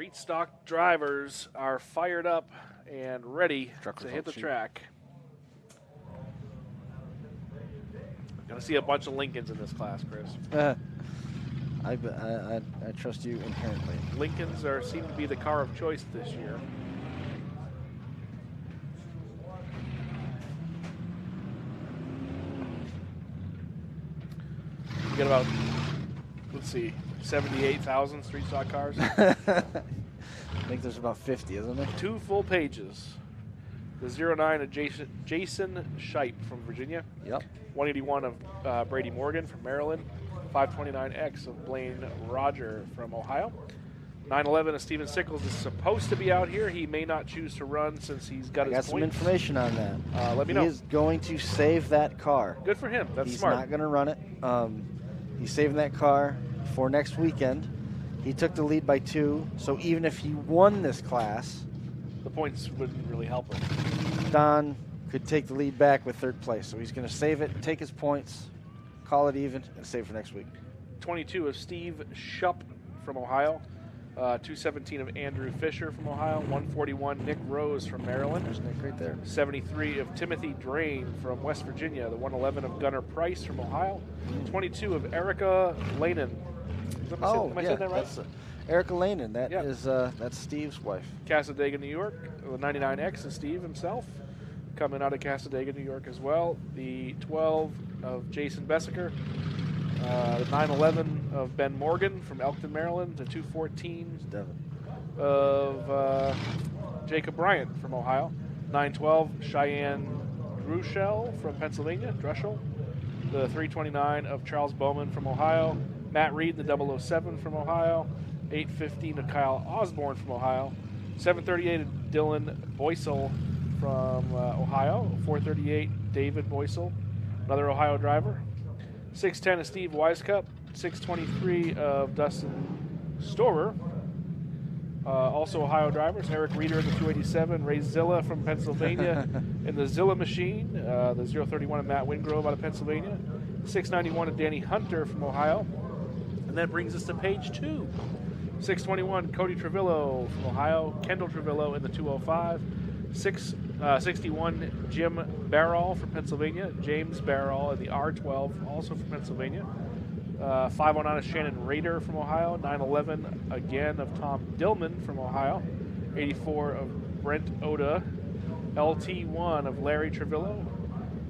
Street stock drivers are fired up and ready Truck to hit the sheet. track. Gonna see a bunch of Lincolns in this class, Chris. I trust you inherently. Lincolns seem to be the car of choice this year. We got about, let's see, 78,000 street stock cars. I think there's about 50, isn't there? 2 full pages. The 09 of Jason Shipe from Virginia. Yep. 181 of Brady Morgan from Maryland. 529X of Blaine Roger from Ohio. 911 of Steven Sickles is supposed to be out here. He may not choose to run since he's got his got some points. information on that. Let me know. He is going to save that car. Good for him. That's He's smart. not going to run it. He's saving that car for next weekend. He took the lead by 2, so even if he won this class, The points wouldn't really help him. Don could take the lead back with 3rd place. So he's going to save it, take his points, call it even, and save for next week. 22 of Steve Shupp from Ohio. 217 of Andrew Fisher from Ohio. 141 Nick Rose from Maryland. There's Nick right there. 73 of Timothy Drain from West Virginia. The 111 of Gunnar Price from Ohio. 22 of Erica Lanen. Am I saying that right? That's Erica Lanen. That's Steve's wife. Casadega, New York. The 99X is Steve himself, coming out of Casadega, New York as well. The 12 of Jason Bessiker. The 911 of Ben Morgan from Elkton, Maryland. The 214 of Jacob Bryant from Ohio. 912 Cheyenne Druschel from Pennsylvania. Druschel. The 329 of Charles Bowman from Ohio. Matt Reed, the 007 from Ohio. 815 of Kyle Osborne from Ohio. 738 of Dylan Boysel from Ohio. 438 David Boysel, another Ohio driver. 610 of Steve Wisecup. 623 of Dustin Storer, also Ohio drivers. Eric Reeder in the 287. Ray Zilla from Pennsylvania in the Zilla machine. The 031 of Matt Wingrove out of Pennsylvania. 691 of Danny Hunter from Ohio. And that brings us to page 2. 621, Cody Trevillo from Ohio. Kendall Trevillo in the 205. 61, Jim Barrall from Pennsylvania. James Barrall in the R12, also from Pennsylvania. 509 of Shannon Rader from Ohio. 911 again of Tom Dillman from Ohio. 84 of Brent Oda. LT1 of Larry Trevillo.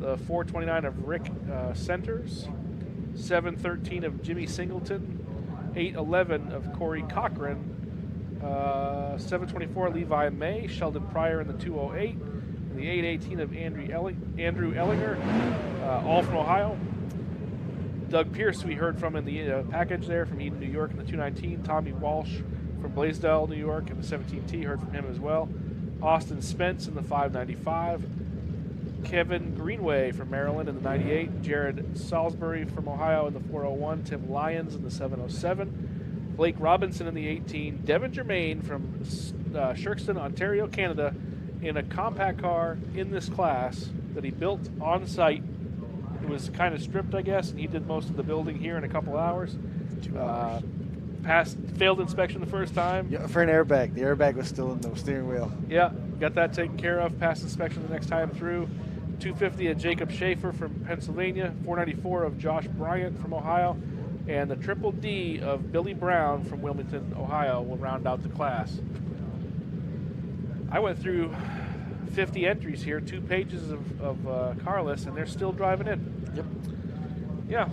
The 429 of Rick Centers. 713 of Jimmy Singleton. 811 of Corey Cochran. 724 Levi May. Sheldon Pryor in the 208. And the 818 of Andrew Ellinger, all from Ohio. Doug Pierce, we heard from in the package there from Eden, New York in the 219. Tommy Walsh from Blaisdell, New York in the 17T, heard from him as well. Austin Spence in the 595. Kevin Greenway from Maryland in the 98. Jared Salisbury from Ohio in the 401. Tim Lyons in the 707. Blake Robinson in the 18. Devin Germain from Shirkston, Ontario, Canada, in a compact car in this class that he built on site. It was kind of stripped, I guess, and he did most of the building here in a couple hours. 2 hours. Failed inspection the first time. Yeah, for an airbag. The airbag was still in the steering wheel. Yeah, got that taken care of. Passed inspection the next time through. 250 of Jacob Schaefer from Pennsylvania. 494 of Josh Bryant from Ohio. And the Triple D of Billy Brown from Wilmington, Ohio will round out the class. I went through 50 entries here, 2 pages of car lists, and they're still driving in. Yep. Yeah,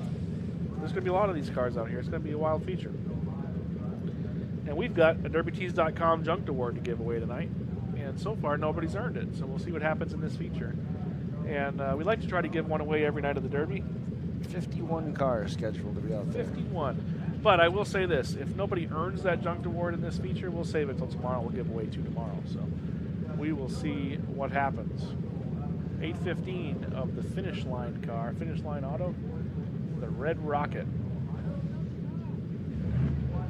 there's going to be a lot of these cars out here. It's going to be a wild feature. And we've got a DerbyTees.com Junked Award to give away tonight. And so far, nobody's earned it. So we'll see what happens in this feature. And we like to try to give one away every night of the Derby. 51 cars scheduled to be out there. 51. But I will say this. If nobody earns that Junked Award in this feature, we'll save it until tomorrow. We'll give away 2 tomorrow. So we will see what happens. 815 of the Finish Line car. Finish Line Auto. The Red Rocket.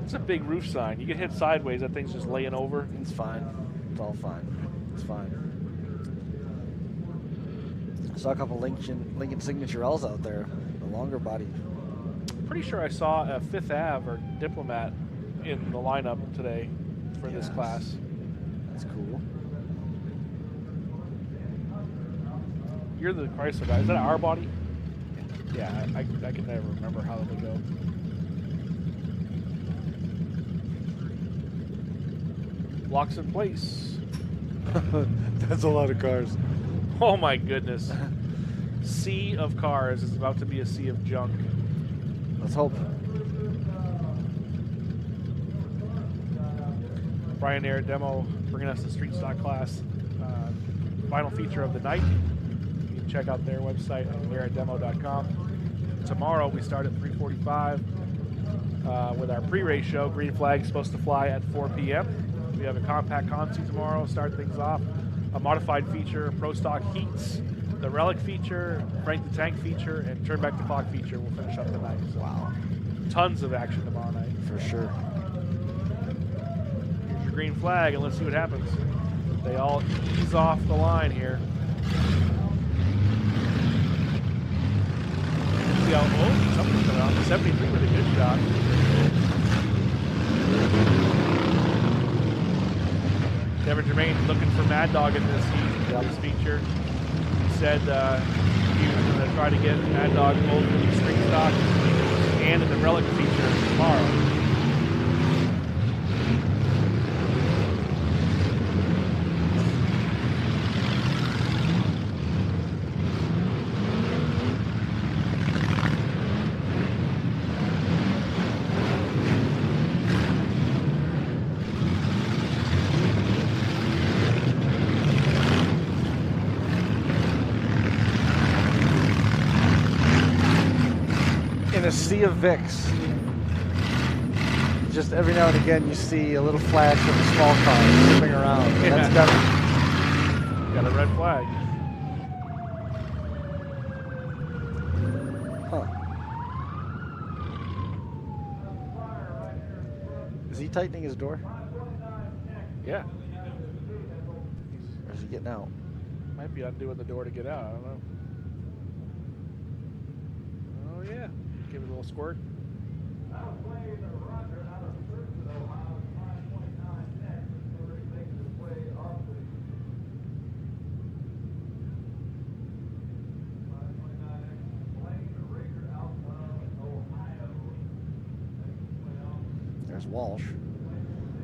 It's a big roof sign. You get hit sideways, that thing's just laying over. It's fine. It's all fine. It's fine. I saw a couple Lincoln Signature L's out there. The longer body. Pretty sure I saw a Fifth Ave or Diplomat in the lineup today. for this Yes. class. That's cool. You're the Chrysler guy. Is that an R body? Yeah, I can never remember how they go. Locks in place. That's a lot of cars. Oh my goodness. Sea of cars is about to be a sea of junk. Let's hope. Brian Air demo bringing us the street stock class. Final feature of the night. You can check out their website at airdemo.com. Tomorrow we start at 3:45 with our pre-race show. Green flag is supposed to fly at 4 p.m. We have a compact consi tomorrow. Start things off. A modified feature, pro stock heats, the relic feature, Frank the Tank feature, and turn back the clock feature. We'll finish up the night. So Wow. tons of action tomorrow night. For sure. Here's your green flag, and let's see what happens. They all ease off the line here. See how something's coming on. 73 with a good shot. Devin Germain looking for Mad Dog in this feature. He said he was going to try to get Mad Dog both in the street stock and in the relic feature tomorrow. In a sea of Vicks, just every now and again you see a little flash of a small car zipping around. Yeah. That's Devin. Got a red flag. Huh. Is he tightening his door? Yeah. Or is he getting out? Might be undoing the door to get out. I don't know. Oh, yeah. Give it a little squirt. There's Walsh.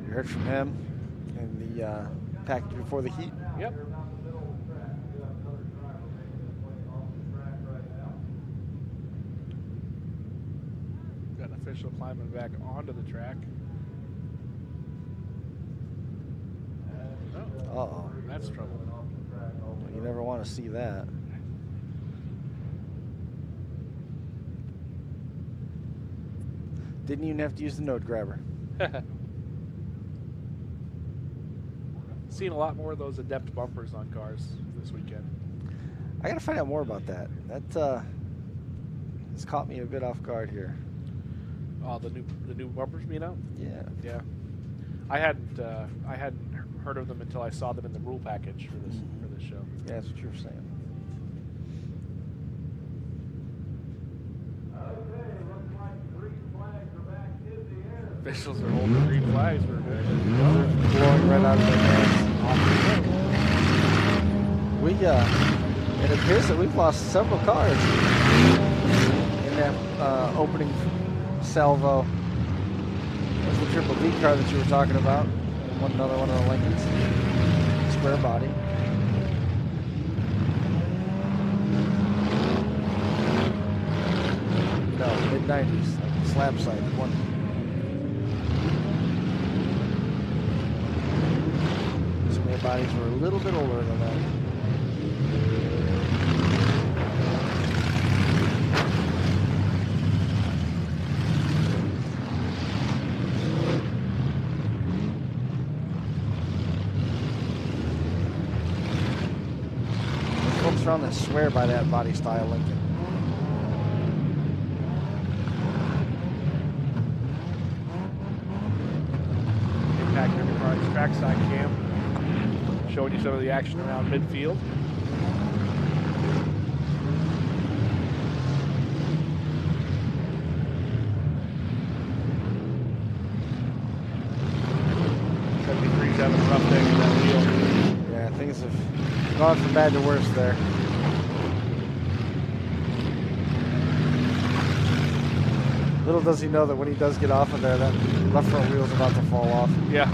You heard from him in the package before the heat. Yep. Got an official climbing back onto the track. Oh, Uh-oh. that's trouble. You never want to see that. Didn't even have to use the node grabber. Seen a lot more of those adept bumpers on cars this weekend. I got to find out more about that. That has caught me a bit off guard here. Oh, the new bumpers being out. Yeah. Yeah, I hadn't heard of them until I saw them in the rule package for this show. Yeah, that's what you were saying. Officials are holding green flags. We're good. Blowing right out of their hands. It appears that we've lost several cars in that opening salvo. There's the Triple D car that you were talking about. And another one of the Lincolns. Square body. No, mid-90s. Slab side. One. Square bodies were a little bit older than that. Folks around that swear by that body style Lincoln. Impact Enterprise trackside cam, showing you some of the action around midfield. gone from bad to worse there. Little does he know that when he does get off of there, that left front wheel is about to fall off. Yeah.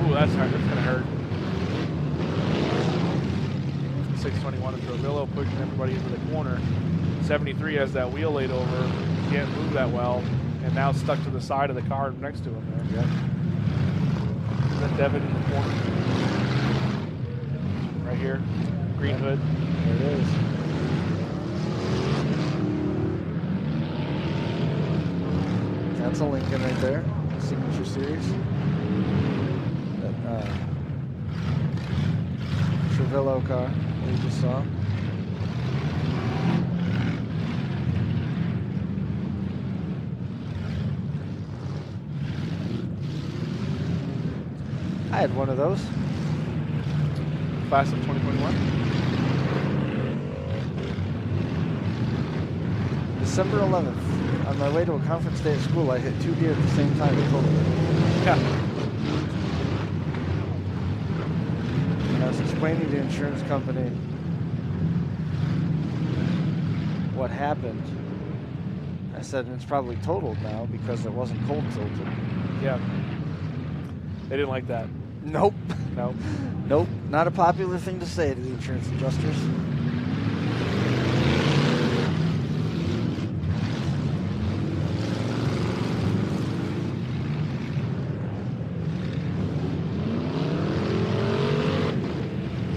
Ooh, that's hard. That's gonna hurt. 621 is Rovillo pushing everybody into the corner. 73 has that wheel laid over, can't move that well, and now stuck to the side of the car next to him there. Yep. Is that Devin in the corner? Right here, green hood. There it is. That's a Lincoln right there, Signature Series. That Trevillo car we just saw. I had one of those. Class of 2021. December 11th. On my way to a conference day at school, I hit 2 deer at the same time. Yeah. And I was explaining to the insurance company what happened. I said, it's probably totaled now because it wasn't cold tilted. Yeah. They didn't like that. Nope. No. Nope. Not a popular thing to say to the insurance adjusters.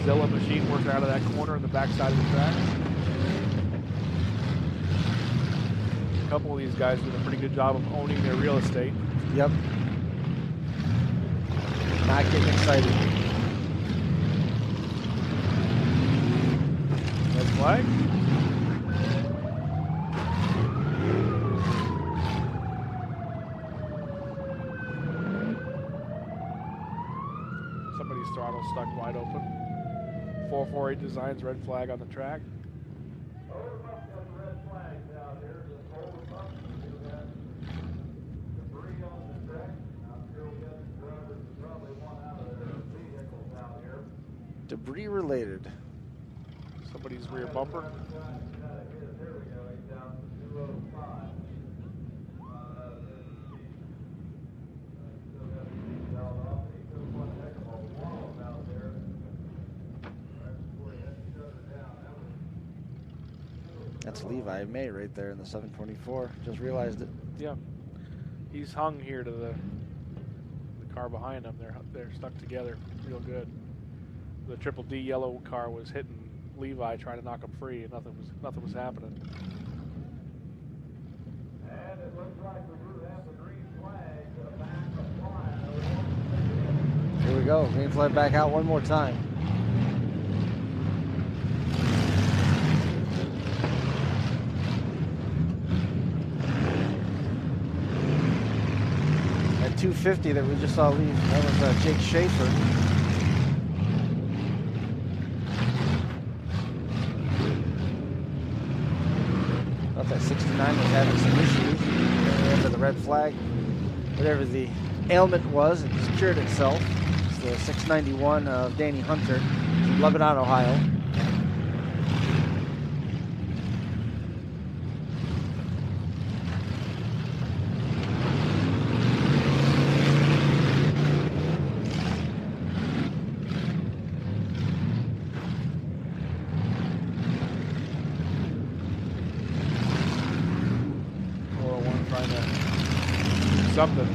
Zilla machine working out of that corner in the backside of the track. A couple of these guys did a pretty good job of owning their real estate. Yep. Not getting excited. Red flag. Somebody's throttle stuck wide open. 448 Designs red flag on the track. Debris related. Somebody's rear bumper. That's Levi May right there in the 724. Just realized it. Yeah. He's hung here to the car behind him. They're stuck together real good. The Triple D yellow car was hitting Levi trying to knock him free, and nothing was happening. And it looks like we do have the green flag back applying. Here we go. Green flag back out one more time. At 250 that we just saw leave, that was Jake Schaefer. That 69 was having some issues. After the red flag, whatever the ailment was, it cured itself. It's the 691 of Danny Hunter from Lebanon, Ohio. Something.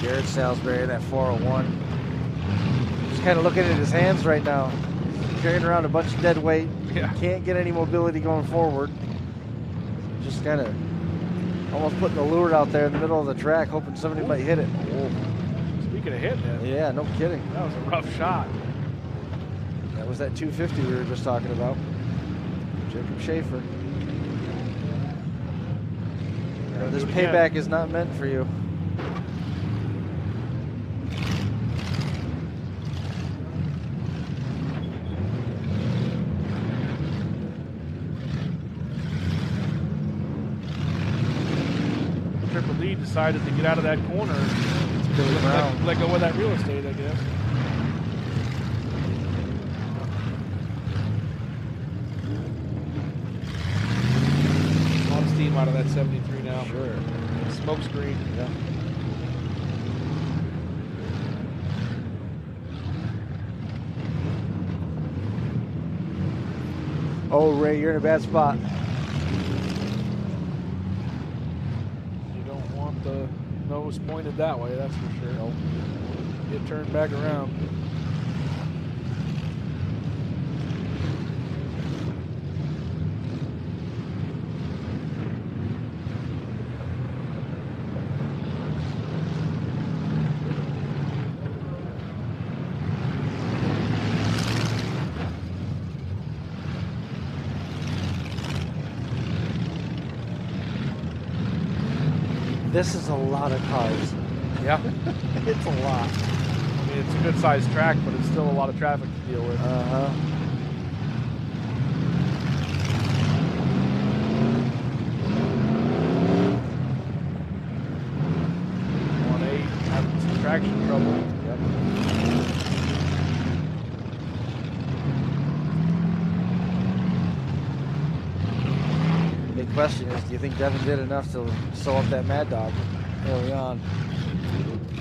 Jared Salisbury, that 401. Just kind of looking at his hands right now. He's carrying around a bunch of dead weight. Yeah. Can't get any mobility going forward. Just kind of almost putting the lure out there in the middle of the track, hoping somebody might hit it. Speaking Speaking of hitting it, Yeah, no kidding. that was a rough shot. That was that 250 we were just talking about. Jacob Schaefer. Gotta This do it again. payback is not meant for you. Triple D decided to get out of that corner. Billy Brown. Let go of that real estate, I guess. A lot of steam out of that 73 now. Sure. Smoke screen. Yeah. Oh, Ray, you're in a bad spot. You don't want the nose pointed that way, that's for sure. Nope. Get turned back around. This is a lot of cars. Yeah. It's a lot. I mean, it's a good sized track, but it's still a lot of traffic to deal with. Uh-huh. 1-8, having some traction trouble. Yep. Big question is, do you think Devin did enough to sew up that Mad Dog early on?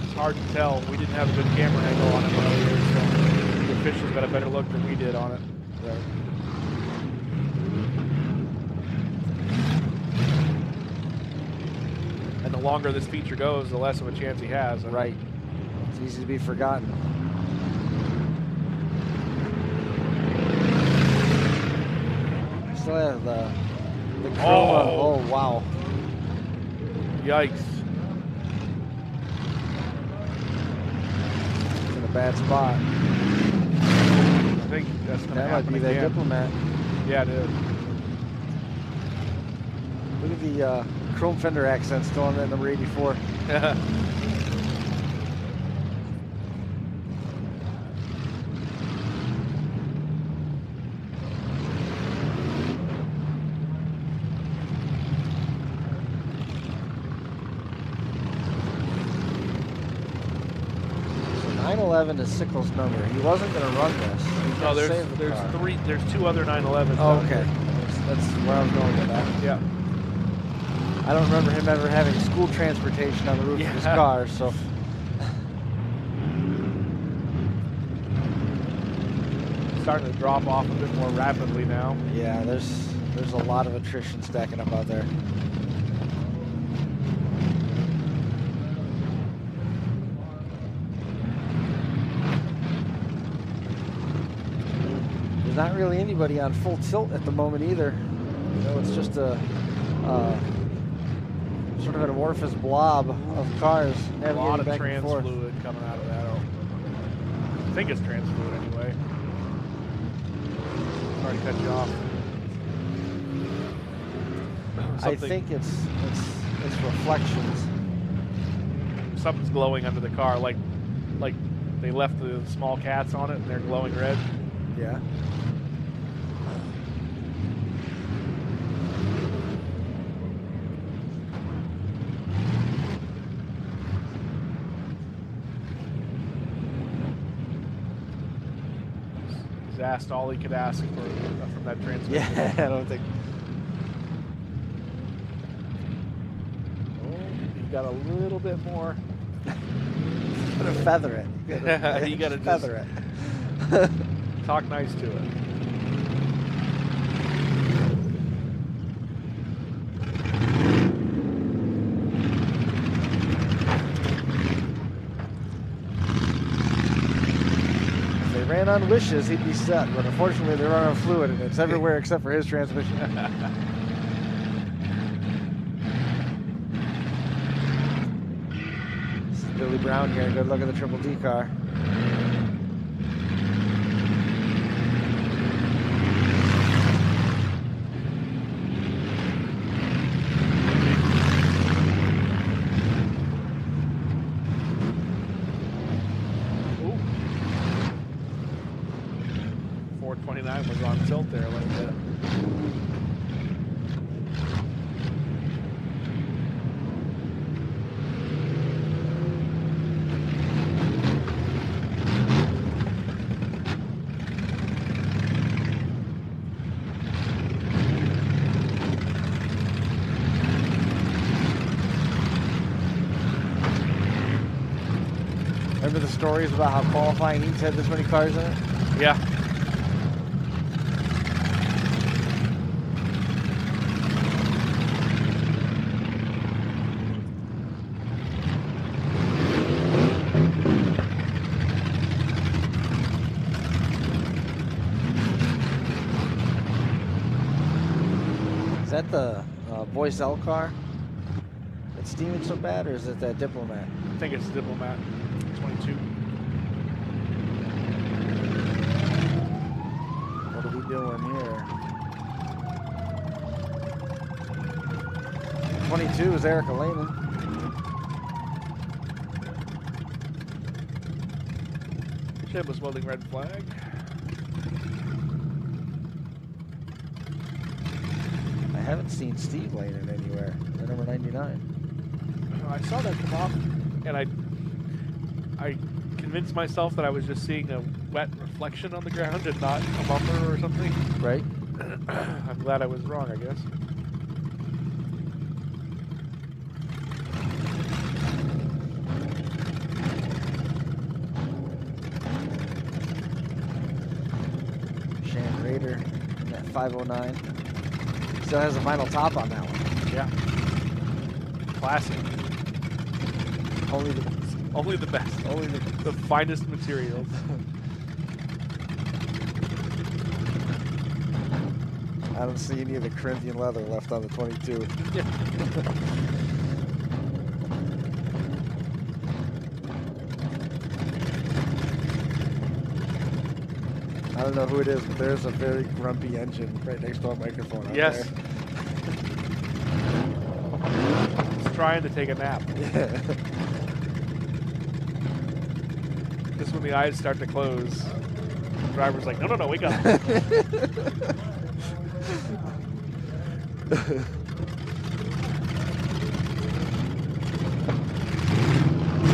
It's hard to tell. We didn't have a good camera angle on it earlier, so the officials got a better look than we did on it. Right. And the longer this feature goes, the less of a chance he has. I mean, Right. It's easy to be forgotten. Still have the chroma. Oh. Oh, wow. Yikes. It's in a bad spot. I think that's going to That might happen be that again. Diplomat. Yeah, it is. Look at the chrome fender accent still on that number 84. So 911 is Sickles' number. He wasn't going to run this. He was No, gonna save the car. there's two other 911s. Oh, okay. That's where I was going with that. Yeah. I don't remember him ever having school transportation on the roof of his Yeah. car, so. Starting to drop off a bit more rapidly now. Yeah, there's a lot of attrition stacking up out there. There's not really anybody on full tilt at the moment either. You know, it's just a sort of an amorphous blob of cars A navigating lot of back and trans forth. fluid coming out of that. I think it's trans fluid anyway. Sorry to cut you off. I think it's reflections. Something's glowing under the car, like they left the small cats on it and they're glowing red. Yeah. He's asked all he could ask for from that transmission. Yeah, I don't think. Oh, he got a little bit more. Gotta feather it. You gotta just- feather it. Talk nice to it. If they ran on wishes, he'd be set, but unfortunately they run on fluid and it's everywhere except for his transmission. Billy Brown here. Good look at the Triple D car. Ooh. 429 was on tilt there a little bit. Remember the stories about how qualifying heats had this many cars in it? Yeah. Is that the Boiselle car that's steaming so bad, or is it that Diplomat? I think it's Diplomat 22. What are we doing here? 22 is Erica Lehman. Chip was welding red flag. I haven't seen Steve Lehman anywhere. The number 99. I saw that come off, and I convinced myself that I was just seeing a wet reflection on the ground and not a bumper or something. Right? I'm glad I was wrong, I guess. Shan Raider, that 509. Still has a vinyl top on that one. Yeah. Classic. Only the Only the best. Only the finest materials. I don't see any of the Corinthian leather left on the 22. Yeah. I don't know who it is, but there's a very grumpy engine right next to our microphone out Yes. there. It's trying to take a nap. Yeah. Just when the eyes start to close, the driver's like, no, wake up.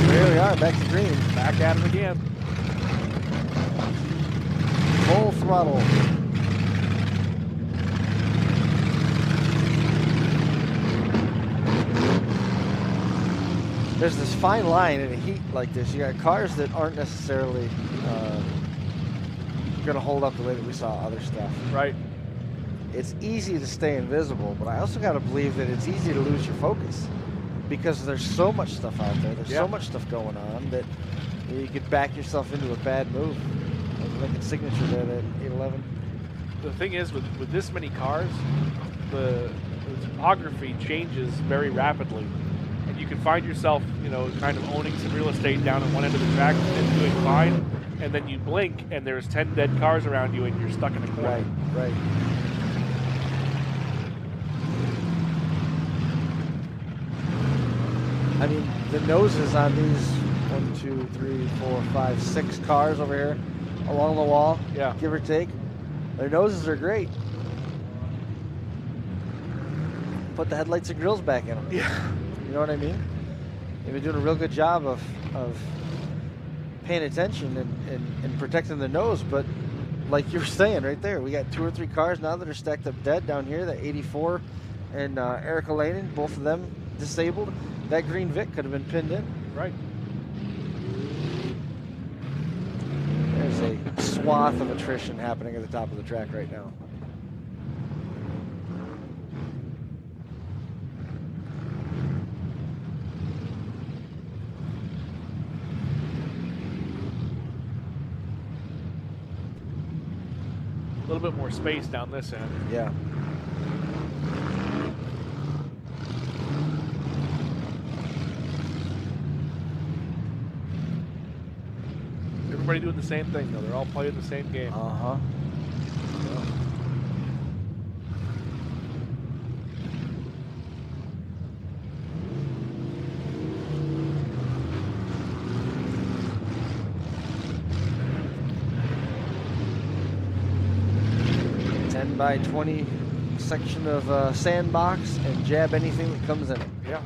There we are, back to green. Back at it again. Full throttle. There's this fine line in a heat like this. You got cars that aren't necessarily going to hold up the way that we saw other stuff. Right. It's easy to stay invisible, but I also got to believe that it's easy to lose your focus because there's so much stuff out there. There's so much stuff going on that you could back yourself into a bad move. Like Lincoln Signature there, that 811. The thing is, with this many cars, the topography changes very rapidly. And you can find yourself, kind of owning some real estate down at one end of the track and doing fine. And then you blink and there's 10 dead cars around you and you're stuck in a corner. Right. I mean, the noses on these 1, 2, 3, 4, 5, 6 cars over here along the wall, Yeah. give or take, their noses are great. Put the headlights and grills back in them. Yeah. You know what I mean? They've been doing a real good job of paying attention and protecting the nose, but like you were saying right there, we got 2 or 3 cars now that are stacked up dead down here. That 84 and Erica Lehman, both of them disabled. That green Vic could have been pinned in. Right. There's a swath of attrition happening at the top of the track right now. A little bit more space down this end. Yeah. everybody doing the same thing though. They're all playing the same game. Uh-huh. By 20 section of sandbox and jab anything that comes in it. Yeah.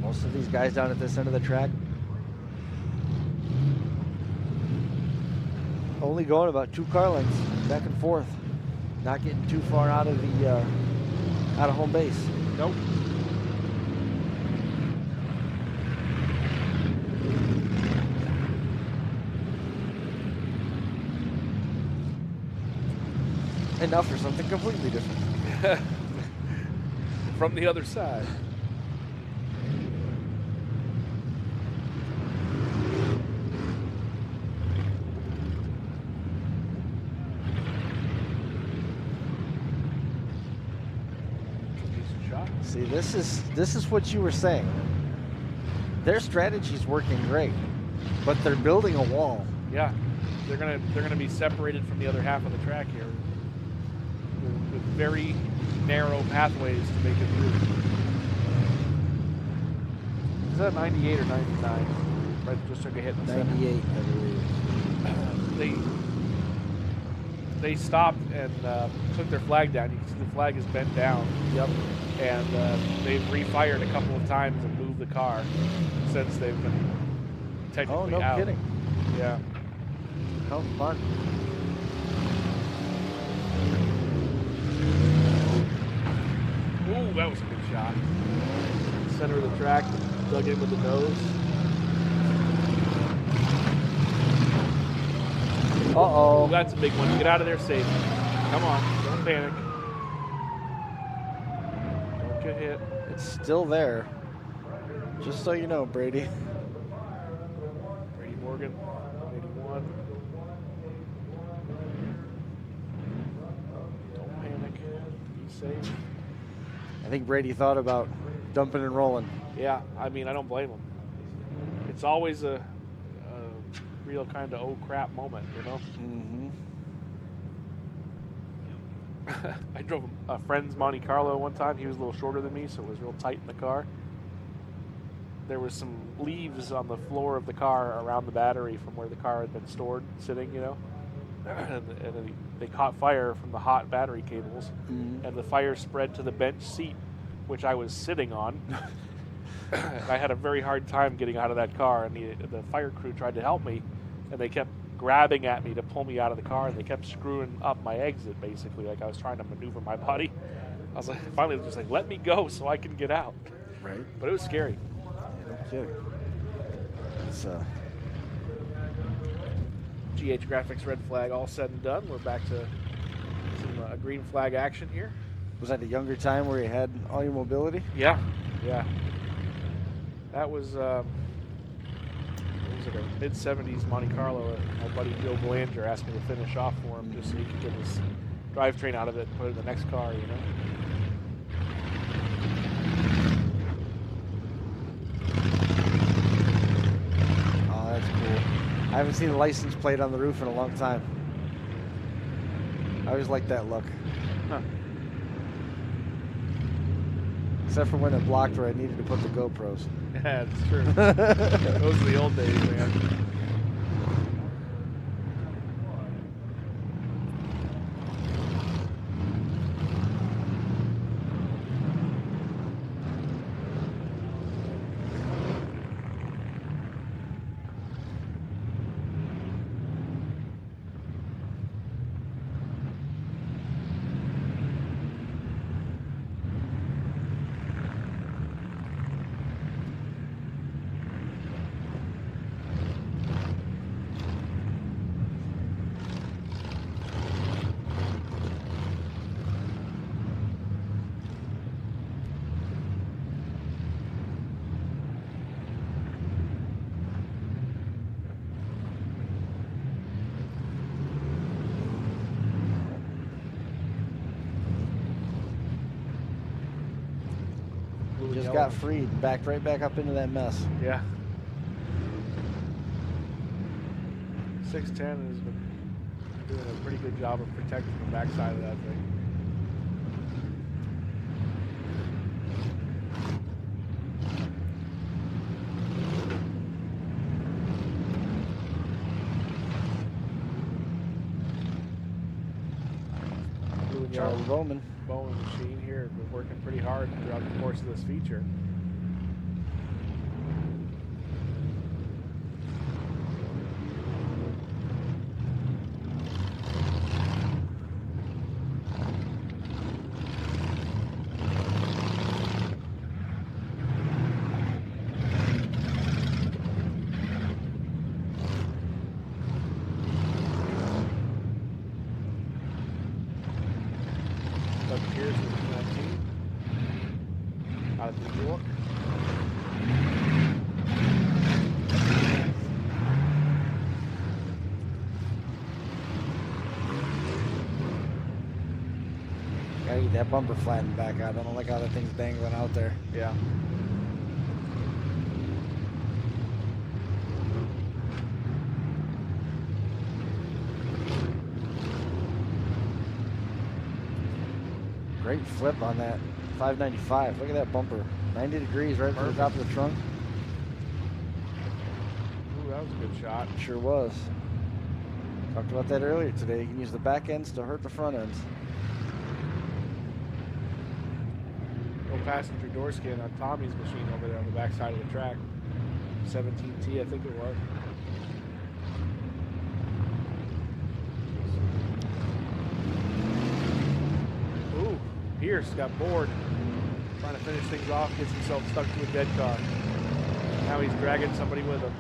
Most of these guys down at this end of the track only going about 2 car lengths back and forth, not getting too far out of the out of home base. Nope. And now for something completely different. From the other side. See, this is what you were saying. Their strategy's working great, but they're building a wall. Yeah, they're gonna be separated from the other half of the track here with very narrow pathways to make it through. Is that 98 or 99? Right, just took a hit in the 98, I believe. They stopped and took their flag down. You can see the flag is bent down. Yep. And they've refired a couple of times and moved the car since they've been technically out. Oh, no kidding. Yeah. How fun. Ooh, that was a good shot. Center of the track, dug in with the nose. Uh-oh. Ooh, that's a big one. Get out of there safe. Come on, don't panic. Don't get hit. It's still there. Just so you know, Brady. Brady Morgan, 81. Don't panic. Be safe. I think Brady thought about dumping and rolling. Yeah, I mean, I don't blame him. It's always a real kind of oh crap moment, you know? Mm-hmm. I drove a friend's Monte Carlo one time. He was a little shorter than me, so it was real tight in the car. There was some leaves on the floor of the car around the battery from where the car had been stored, sitting, you know? and they caught fire from the hot battery cables, and the fire spread to the bench seat, which I was sitting on. And I had a very hard time getting out of that car, and the fire crew tried to help me, and they kept grabbing at me to pull me out of the car, and they kept screwing up my exit, basically, like I was trying to maneuver my body. I was like, finally just like, let me go so I can get out. Right. But it was scary. Yeah, no kidding. It's GH Graphics red flag all said and done. We're back to some green flag action here. Was that a younger time where you had all your mobility? Yeah, yeah. That was it was like a mid-70s Monte Carlo. My buddy Joe Belanger asked me to finish off for him just so he could get his drivetrain out of it and put it in the next car, you know? Oh, that's cool. I haven't seen a license plate on the roof in a long time. I always liked that look. Huh. Except for when it blocked where I needed to put the GoPros. Yeah, it's true. Those are the old days, man. and just yellow. got freed and backed right back up into that mess. Yeah. 610 has been doing a pretty good job of protecting the backside of that thing. Blue and Charlie yellow Bowman. Bowman machine here has been working pretty hard throughout the course of this feature. Doug Pierce with 19 out of New York. Gotta get that bumper flattened back out. I don't like how that thing's dangling out there. Yeah. Great flip on that 595. Look at that bumper. 90 degrees right to the top of the trunk. Ooh, that was a good shot. Sure was. Talked about that earlier today. You can use the back ends to hurt the front ends. No passenger door skin on Tommy's machine over there on the back side of the track. 17T, I think it was. Ooh, Pierce got bored. Trying to finish things off, gets himself stuck to a dead car. Now he's dragging somebody with him.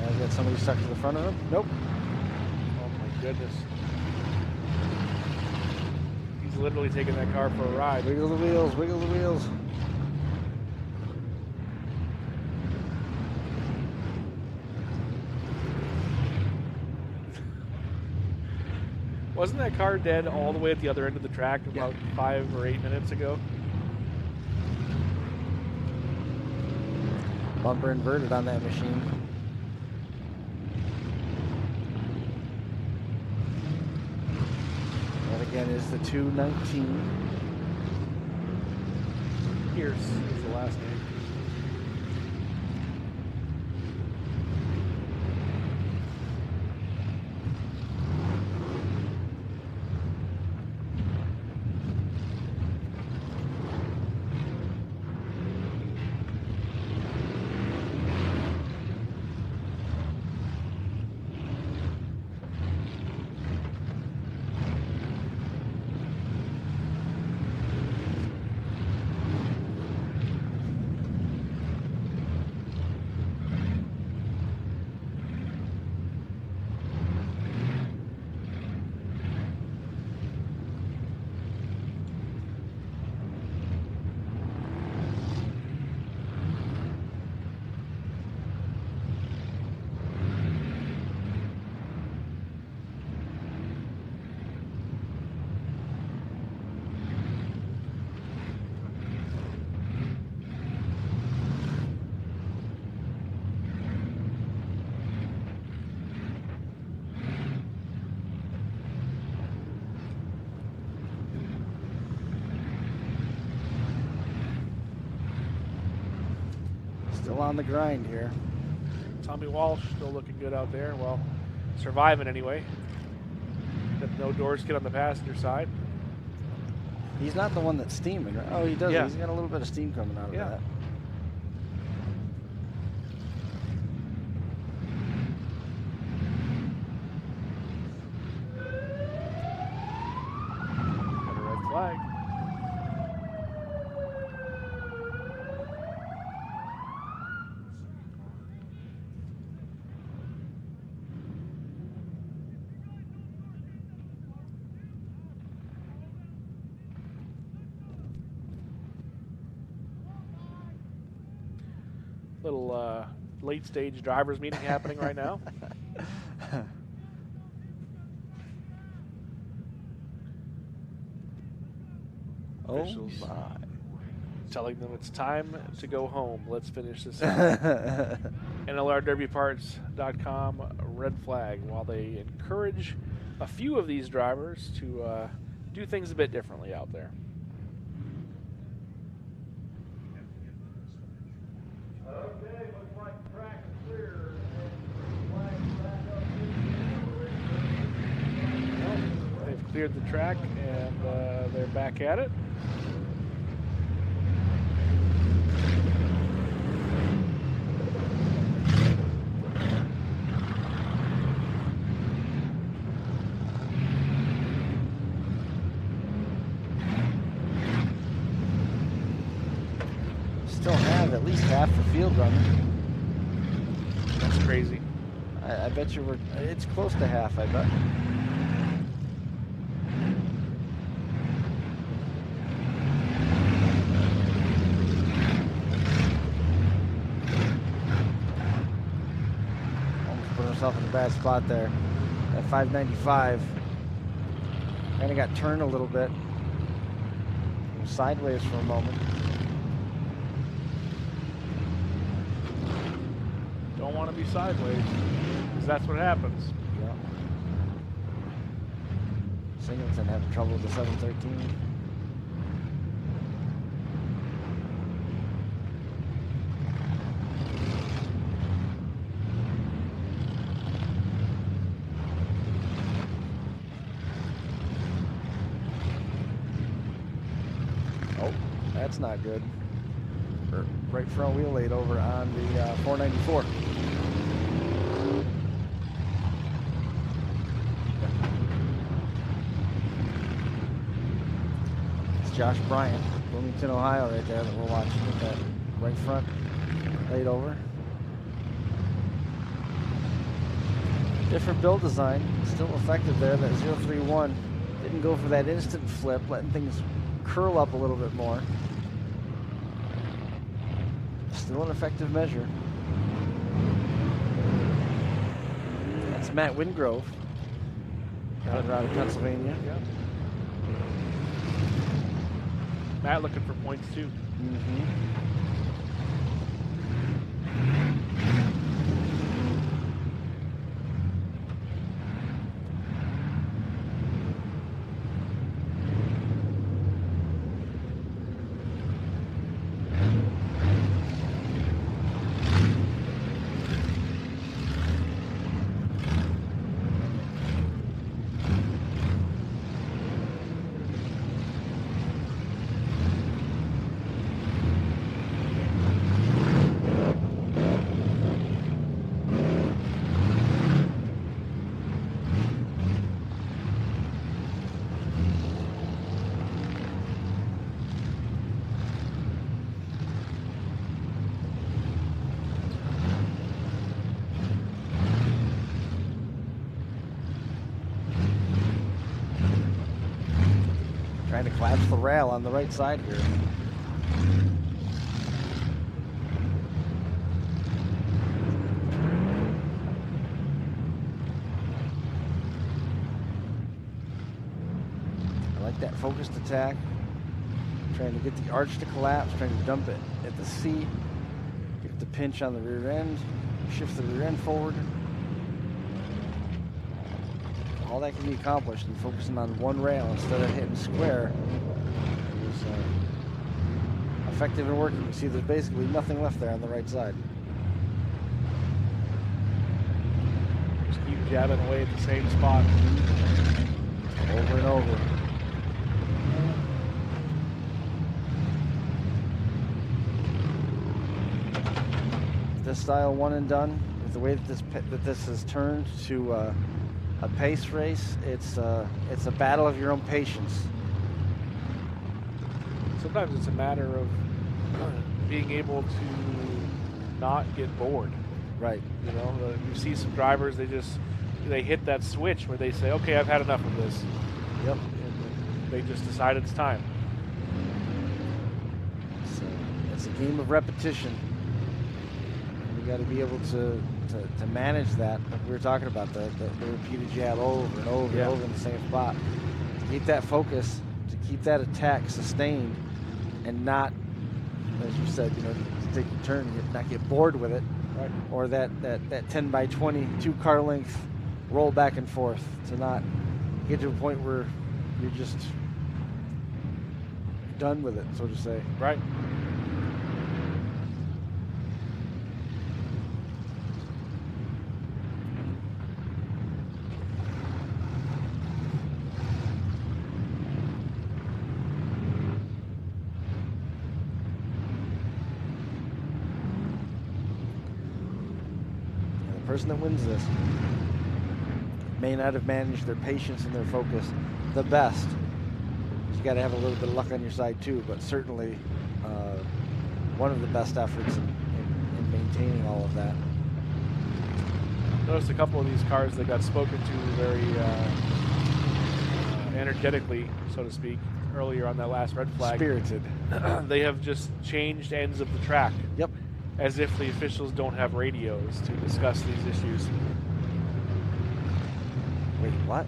Now he's got somebody stuck to the front of him. Nope. Oh my goodness. He's literally taking that car for a ride. Wiggle the wheels, wiggle the wheels. Wasn't that car dead all the way at the other end of the track about 5 or 8 minutes ago? Bumper inverted on that machine. That again is the 219. Pierce is the last name. Still on the grind here. Tommy Walsh still looking good out there. Well, surviving anyway. Got no door skid on the passenger side. He's not the one that's steaming, right? Oh, he does. Yeah. He's got a little bit of steam coming out of Yeah. that. Got a red flag. Little late stage drivers meeting happening right now. Oh Officials. my. telling them it's time to go home. Let's finish this out. NLRDerbyParts.com, red flag, while they encourage a few of these drivers to do things a bit differently out there. Okay, looks like the track is clear. And flags back up. Well, they've cleared the track and they're back at it. Still have at least half the field running. That's crazy. I bet you it's close to half, I bet. Almost put herself in a bad spot there. At 595. Kind of got turned a little bit. Sideways for a moment. Don't want to be sideways, because that's what happens. Yeah. Singleton having trouble with the 713. Oh, that's not good. Right front wheel laid over on the 494. Josh Bryant, Bloomington, Ohio, right there that we're watching with that right front laid over. Different build design, still effective there. That 031 didn't go for that instant flip, letting things curl up a little bit more. Still an effective measure. That's Matt Wingrove, out of Pennsylvania. Yeah. Matt looking for points too. Mm-hmm. Trying to collapse the rail on the right side here. I like that focused attack. Trying to get the arch to collapse, trying to dump it at the seat. Get the pinch on the rear end, shift the rear end forward. All that can be accomplished in focusing on one rail instead of hitting square is effective and working. You see there's basically nothing left there on the right side. Just keep jabbing away at the same spot. Over and over. This style one and done, with the way that this has turned to a pace race, it's a battle of your own patience. Sometimes it's a matter of being able to not get bored. Right. You know, you see some drivers, they hit that switch where they say, okay, I've had enough of this. Yep. And they just decide it's time. So it's a game of repetition. You got to be able to manage that. Like we were talking about, the repeated jab over and over and over in the same spot. To keep that focus, to keep that attack sustained, and not as you said, to take your turn and not get bored with it, Right. or that 10 by 20 2-car length roll back and forth, to not get to a point where you're just done with it, so to say. Right. And the person that wins this may not have managed their patience and their focus the best. You got to have a little bit of luck on your side too, but certainly one of the best efforts in maintaining all of that. Noticed a couple of these cars that got spoken to very energetically, so to speak, earlier on that last red flag. Spirited. They have just changed ends of the track, Yep. as if the officials don't have radios to discuss these issues. Wait, what?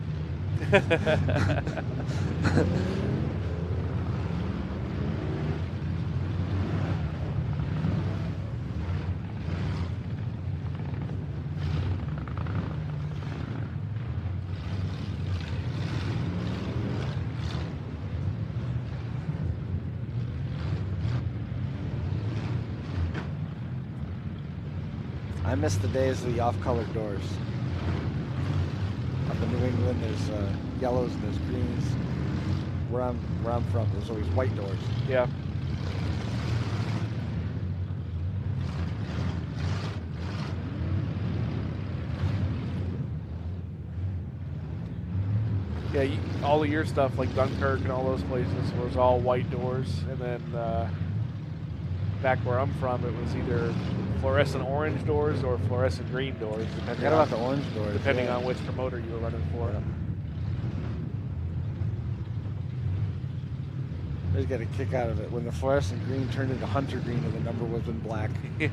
I miss the days of the off-colored doors. Up in New England, there's yellows and there's greens. Where I'm from, there's always white doors. Yeah. Yeah, all of your stuff, like Dunkirk and all those places, was all white doors. And then back where I'm from, it was either fluorescent orange doors or fluorescent green doors, depending Forget about the orange doors. depending yeah. on which promoter you were running for. Yeah. I just got a kick out of it when the fluorescent green turned into hunter green and the number was in black. Yeah.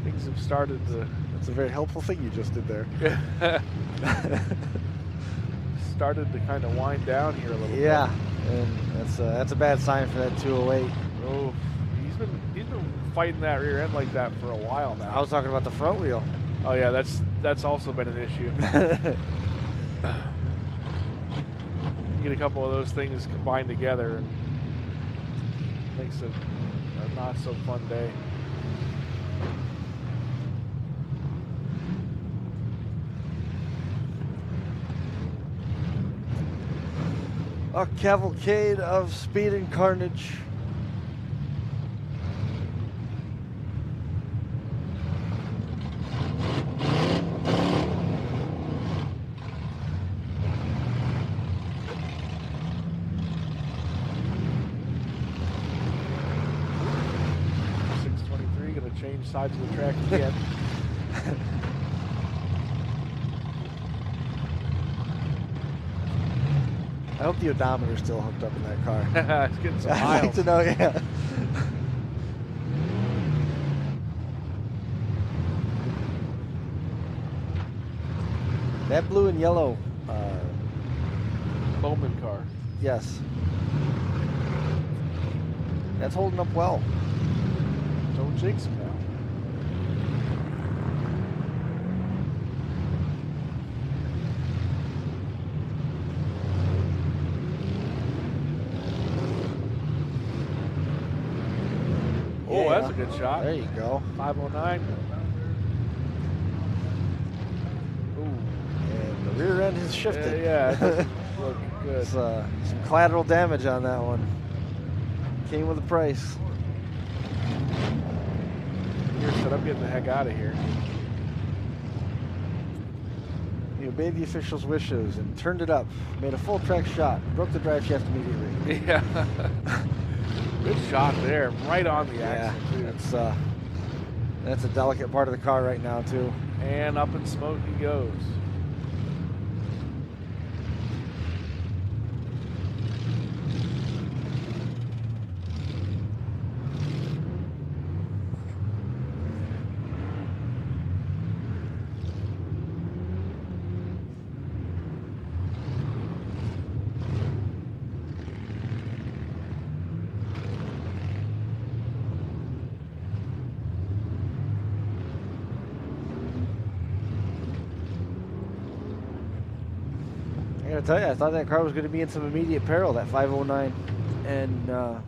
Things have started to That's a very helpful thing you just did there. started to kind of wind down here a little Yeah, and that's a bad sign for that 208. bit. Oh, he's been fighting that rear end like that for a while now. I was talking about the front wheel. Oh yeah, that's also been an issue. You get a couple of those things combined together and makes it a not so fun day. A cavalcade of speed and carnage. Going to change sides of the track again. I hope the odometer's still hooked up in that car. It's getting some I'd like miles. to know, yeah. That blue and yellow, Bowman car. yes. That's holding up well. Don't jinx him now. Oh, Yeah. that's a good shot. There you go. 509. Ooh. And the rear end has shifted. Yeah, it doesn't look good. It's, some collateral damage on that one. Came with a price. Here said, I'm getting the heck out of here. He obeyed the officials' wishes and turned it up. Made a full track shot. Broke the drive shaft immediately. Yeah. Good shot there. Right on the Yeah, axle, too. that's a delicate part of the car right now too. And up in smoke he goes. I tell you, I thought that car was going to be in some immediate peril, that 509. And all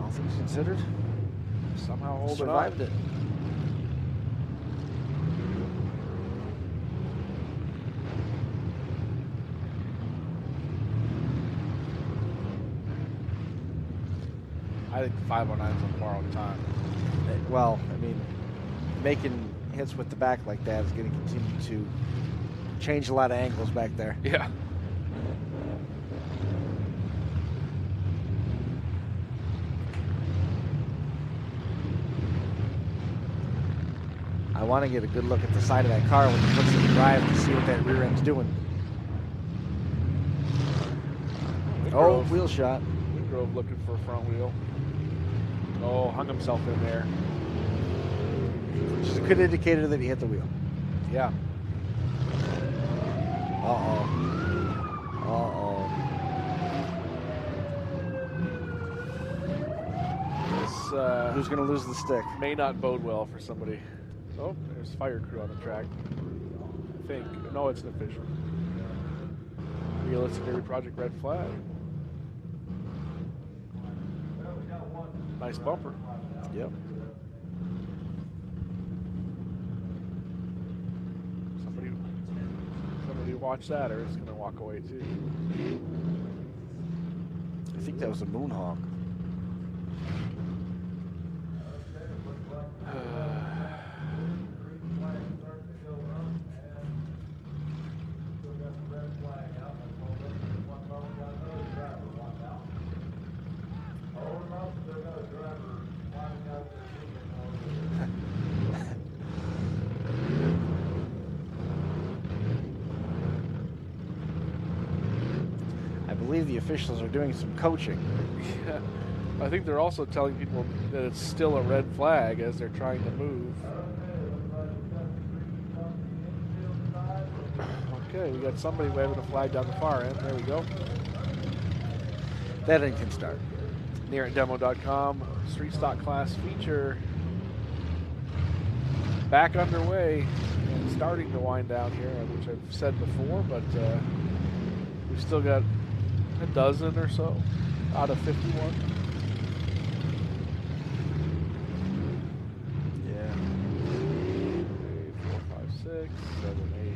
things considered, Somehow holding survived on. it. I think the 509's on borrowed time. Well, I mean, making hits with the back like that is going to continue to change a lot of angles back there. Yeah. I want to get a good look at the side of that car when it puts it in drive to see what that rear end's doing. Oh, Wingrove. wheel shot. Wingrove looking for a front wheel. Oh, hung himself in there. Which is a good indicator that he hit the wheel. Yeah. Uh-oh. Uh-oh. This Who's going to lose the stick? may not bode well for somebody. Oh, there's fire crew on the track. I think. No, it's an official. Realistic Derby Project red flag. Nice bumper. Yep. Somebody watch that, or it's going to walk away too. I think that was a Moonhawk. I believe the officials are doing some coaching. Yeah. I think they're also telling people that it's still a red flag as they're trying to move. Okay, we got somebody waving a flag down the far end. There we go. That end can start. Near at demo.com, street stock class feature back underway and starting to wind down here, which I've said before, but we've still got a dozen or so out of 51. Yeah. 4, 5, 6, 7, 8,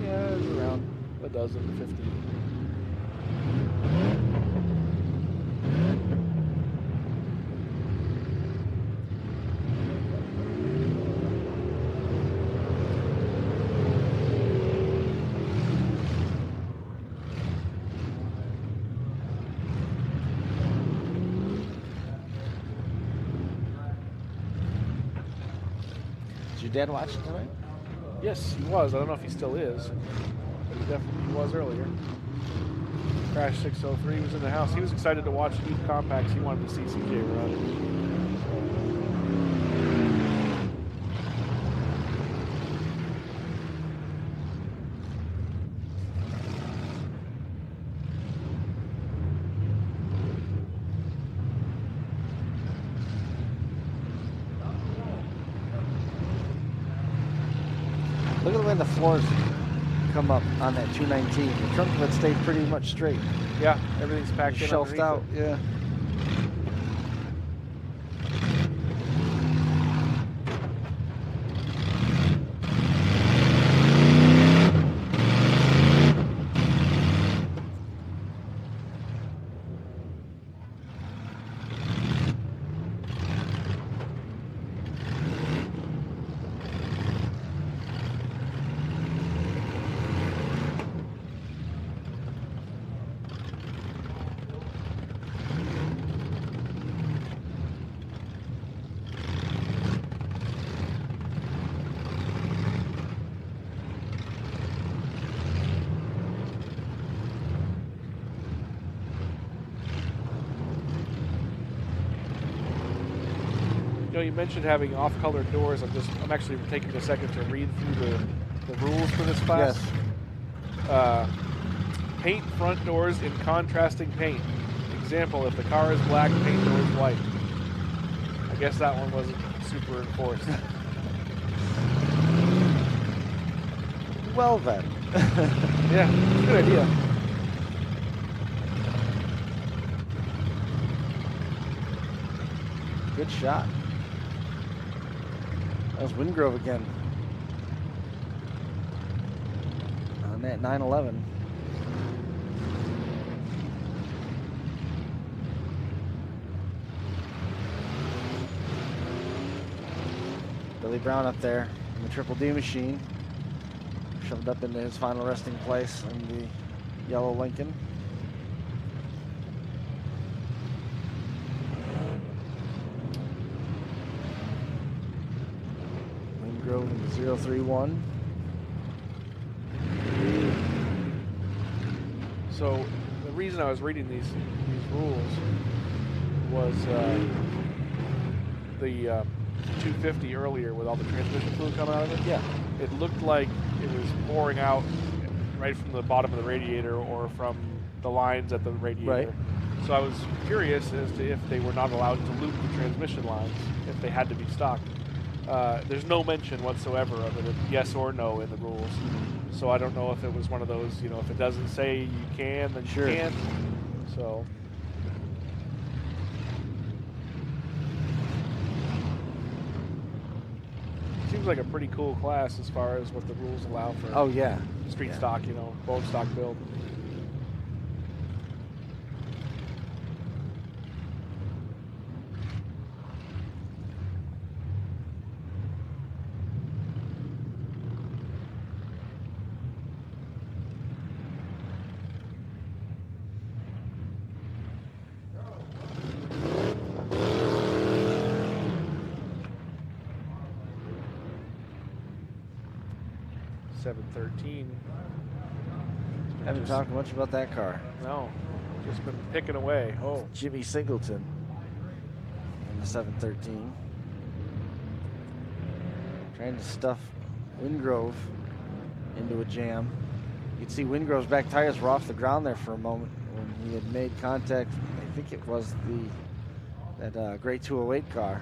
9. Yeah, it's around a dozen, 15. Is your dad watching tonight? Yes, he was. I don't know if he still is, but he definitely was earlier. Crash 603 was in the house. He was excited to watch Youth Compacts. He wanted to see CJ run. Look at the way the floors come up on that 219. The trunk of it stayed pretty much straight. Yeah, everything's packed in Shelved underneath out, it. yeah. You know, you mentioned having off-colored doors. I'm actually taking a second to read through the rules for this class. Yes. Paint front doors in contrasting paint. Example, if the car is black, paint doors white. I guess that one wasn't super enforced. Well then. Yeah, it's a good idea. Good shot. That was Wingrove again. On that 911. Billy Brown up there in the Triple D machine. Shoved up into his final resting place in the yellow Lincoln. Wingrove in the 031. So the reason I was reading these rules was the 250 earlier with all the transmission fluid coming out of it. Yeah. It looked like it was pouring out right from the bottom of the radiator or from the lines at the radiator. Right. So I was curious as to if they were not allowed to loop the transmission lines, if they had to be stocked. There's no mention whatsoever of it, yes or no, in the rules. So I don't know if it was one of those, you know, if it doesn't say you can, then Sure. you can't. So. Seems like a pretty cool class as far as what the rules allow for Oh yeah. street Yeah. stock, you know, bone stock build. $713. Haven't talked much about that car. No, just been picking away. Oh, Jimmy Singleton in the 713. Trying to stuff Wingrove into a jam. You can see Wingrove's back tires were off the ground there for a moment when he had made contact. I think it was that gray 208 car.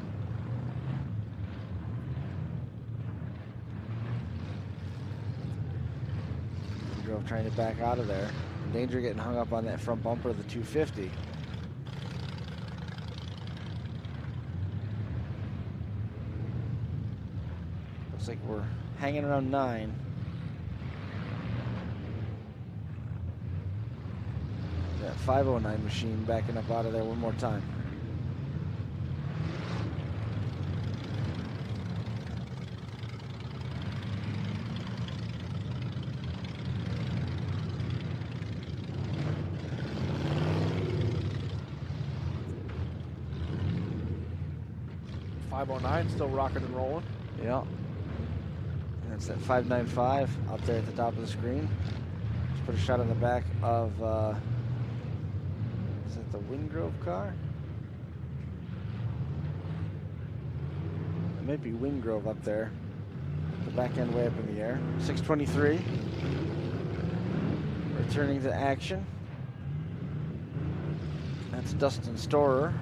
Wingrove trying to back out of there. In danger of getting hung up on that front bumper of the 250. Looks like we're hanging around 9. That 509 machine backing up out of there one more time. Still rocking and rolling. Yeah. And that's that 595 up there at the top of the screen. Just put a shot on the back of, is it the Wingrove car? It might be Wingrove up there. The back end way up in the air. 623. Returning to action. That's Dustin Storer.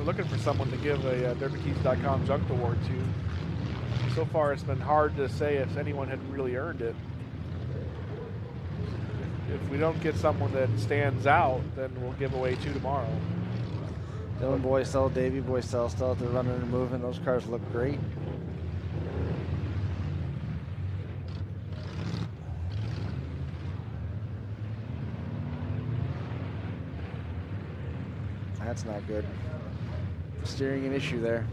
Looking for someone to give a DerbyKeys.com Junk Award to. So far, it's been hard to say if anyone had really earned it. If we don't get someone that stands out, then we'll give away 2 tomorrow. Dylan Boycell, Davey Boycell still out there running and moving. Those cars look great. That's not good. Steering an issue there.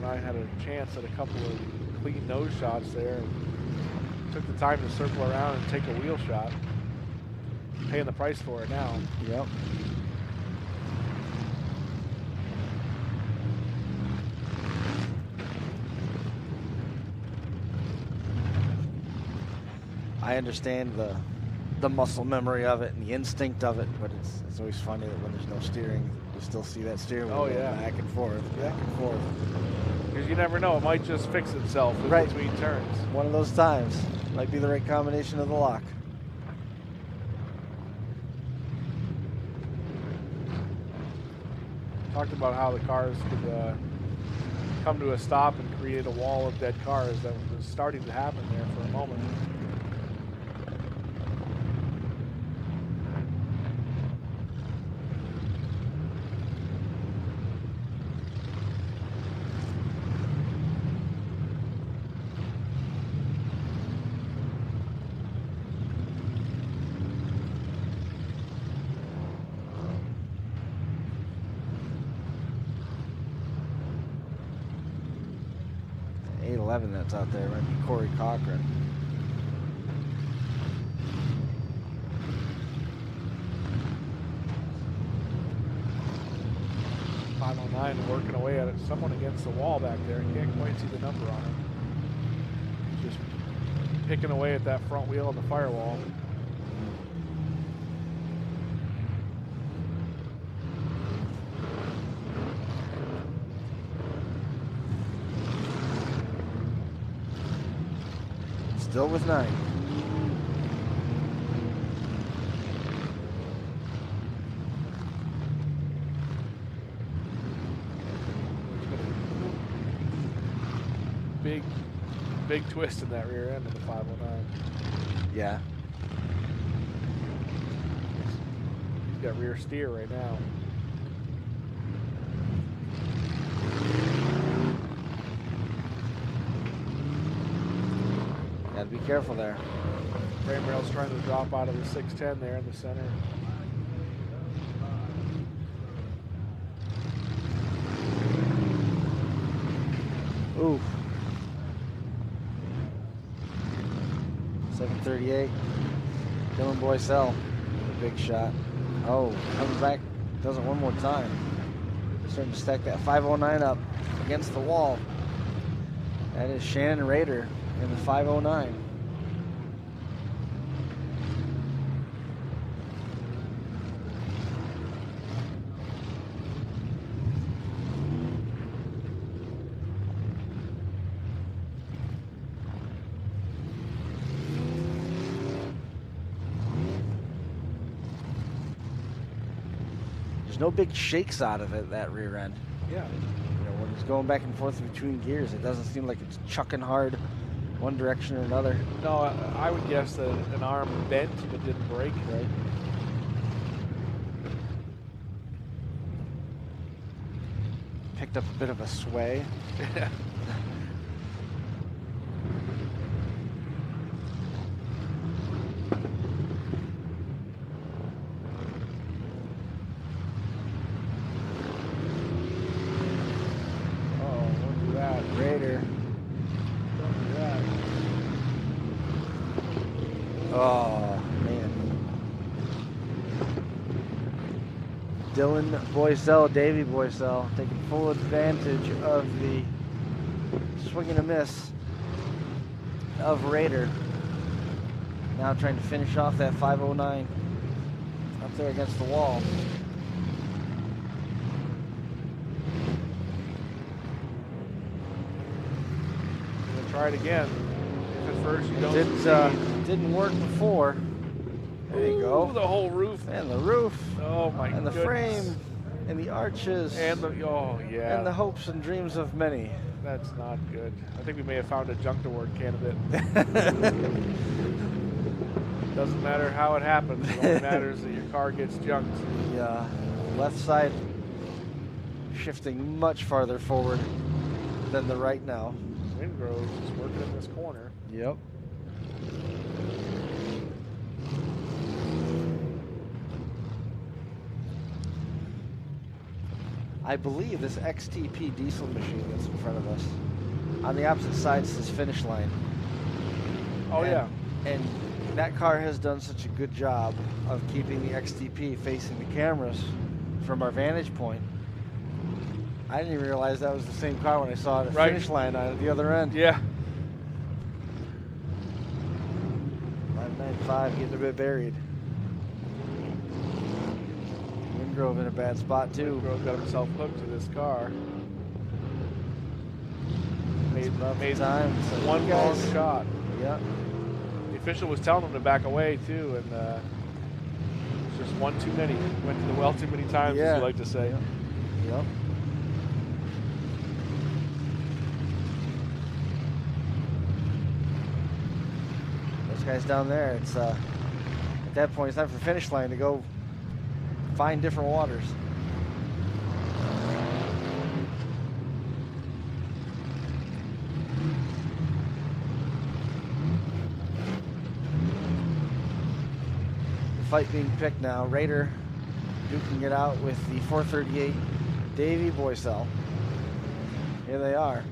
I had a chance at a couple of clean nose shots there. And took the time to circle around and take a wheel shot. Paying the price for it now. Yep. I understand the muscle memory of it and the instinct of it, but it's always funny that when there's no steering, you still see that steering wheel Oh, yeah. back and forth, back and forth. Because you never know, it might just fix itself in Right. between turns. One of those times. Might be the right combination of the lock. Talked about how the cars could come to a stop and create a wall of dead cars. That was starting to happen there for a moment. The 811 that's out there might be Corey Cochran. .509 working away at it. Someone against the wall back there. Can't quite see the number on it. Just picking away at that front wheel of the firewall. Still with 9. Big twist in that rear end of the 509. Yeah. He's got rear steer right now. Gotta be careful there. Frame rail's trying to drop out of the 610 there in the center. Ooh. 738. Dylan Boycell. A big shot. Oh, comes back. Does it one more time. Starting to stack that 509 up against the wall. That is Shannon Rader in the 509. There's no big shakes out of it, that rear end. Yeah. You know, when it's going back and forth between gears, it doesn't seem like it's chucking hard one direction or another. No, I would guess that an arm bent but didn't break. Right. Picked up a bit of a sway. Oh, don't do that. Raider. Don't do that. Oh, man. Dylan Boycell, Davey Boycell, taking full advantage of the swing and a miss of Raider. Now trying to finish off that 509 up there against the wall. Gonna try it again. If at first you don't Didn't work before. There you Ooh, go. the whole roof. And the roof, Oh my and the goodness. frame, and the arches, And the yeah. and the hopes and dreams of many. That's not good. I think we may have found a junked award candidate. Doesn't matter how it happens. It only matters that your car gets junked. The left side shifting much farther forward than the right now. Wingrove's is working in this corner. Yep. I believe this XTP diesel machine that's in front of us, on the opposite side says finish line. Oh And- yeah. And that car has done such a good job of keeping the XTP facing the cameras from our vantage point. I didn't even realize that was the same car when I saw it at Right. finish line on the other end. Yeah. My 25 getting a bit buried. Wingrove in a bad spot too. Wingrove's got himself hooked to this car. Made time. So one you guys- long shot. Yeah. The official was telling him to back away too, and it was just one too many. Went to the well too many times, Yeah. as you like to say. Yep. Those guys down there, it's at that point it's time for the finish line to go find different waters. The fight being picked now. Raider duking it out with the 438 Davey Boycell. Here they are.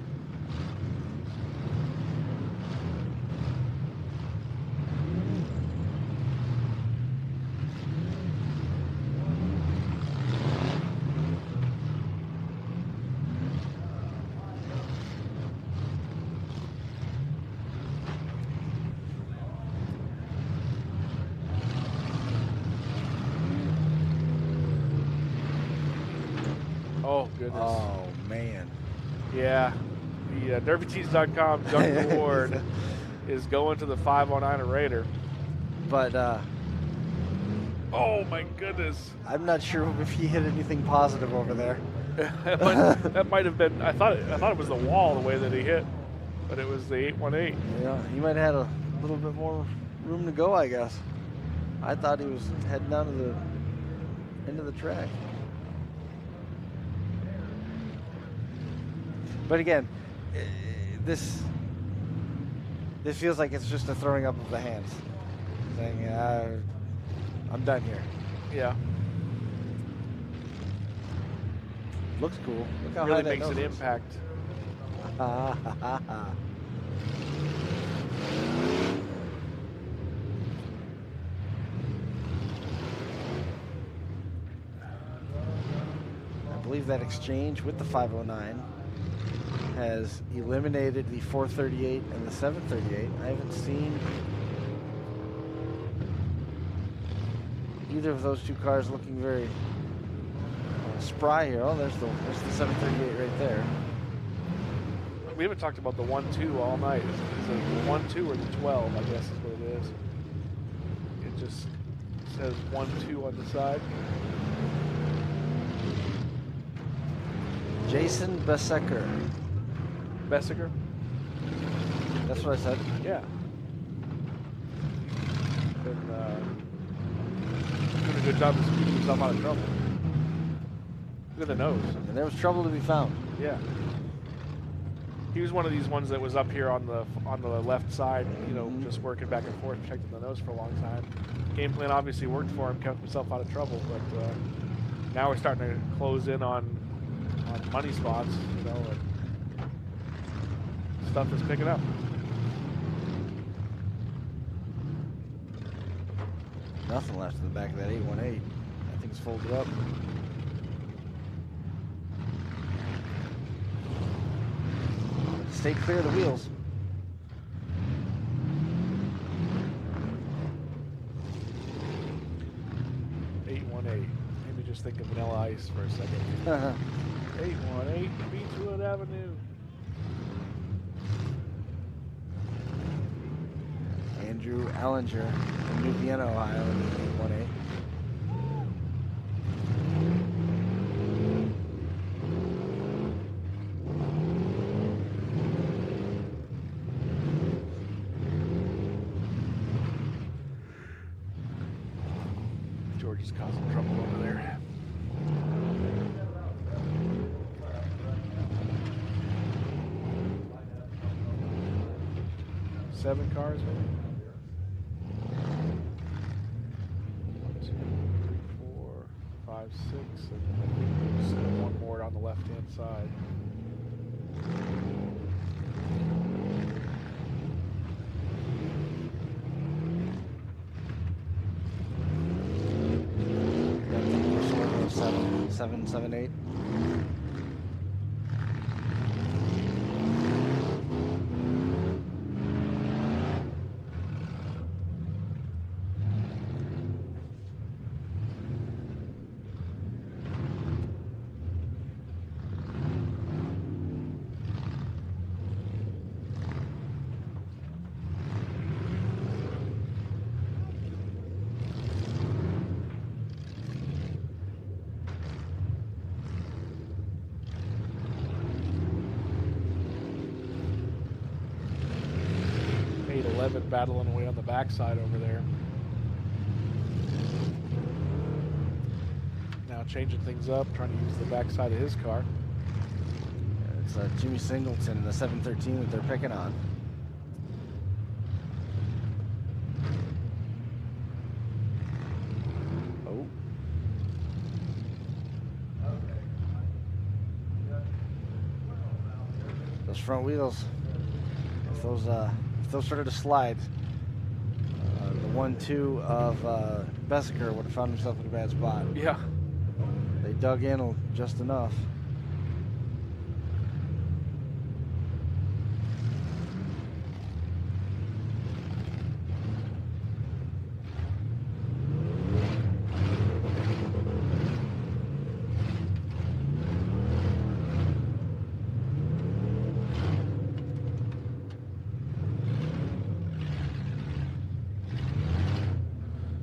Oh goodness. Oh man. Yeah. The DerbyTees.com Junk Award is going to the 509 Raider. But Oh my goodness. I'm not sure if he hit anything positive over there. That might have been. I thought it was the wall the way that he hit, but it was the 818. Yeah, he might have had a little bit more room to go, I guess. I thought he was heading down to the end of the track. But again, this feels like it's just a throwing up of the hands, saying, "I'm done here." Yeah. Looks cool. Look how high Really that makes nose an is. impact. I believe that exchange with the 509 has eliminated the 438 and the 738. I haven't seen either of those two cars looking very spry here. Oh, there's the 738 right there. We haven't talked about the 1-2 all night. Is it the 1-2 or the 12? I guess is what it is. It just says 1-2 on the side. Jason Besecker. Bessiger? That's what I said. Yeah. Been doing a good job of keeping himself out of trouble. Look at the nose. And there was trouble to be found. Yeah. He was one of these ones that was up here on the left side, you know, just working back and forth, protecting the nose for a long time. Game plan obviously worked for him, kept himself out of trouble, but now we're starting to close in on money spots, you know, and stuff is picking up. Nothing left in the back of that 818. That thing's folded up. Stay clear of the wheels. Maybe just think of Vanilla Ice for a second. 818 Beechwood Avenue. Andrew Allinger from New Vienna, Ohio, in the 818. George is causing trouble over there. Seven cars, maybe? 1, 2, 3, 4, 5, 6, and I think there's one more on the left-hand side. Seven, 8. 11 battling away on the backside over there. Now changing things up, trying to use the backside of his car. It's Jimmy Singleton in the 713 that they're picking on. Oh. Those front wheels, if those started to slide, the 1-2 of Bessiker would have found himself in a bad spot. Yeah. They dug in just enough.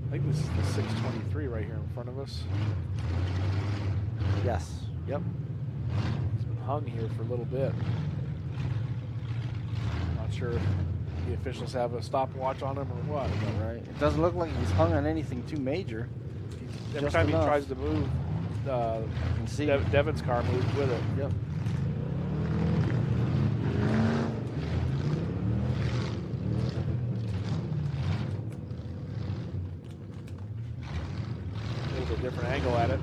I think this is the 623 right here in front of us. Yes. Yep. He's been hung here for a little bit. Not sure if the officials have a stopwatch on him or what. But Right. It doesn't look like he's hung on anything too major. every Just time enough. he tries to move, You can see. Devin's car moves with it. Yep. A little bit different angle at it.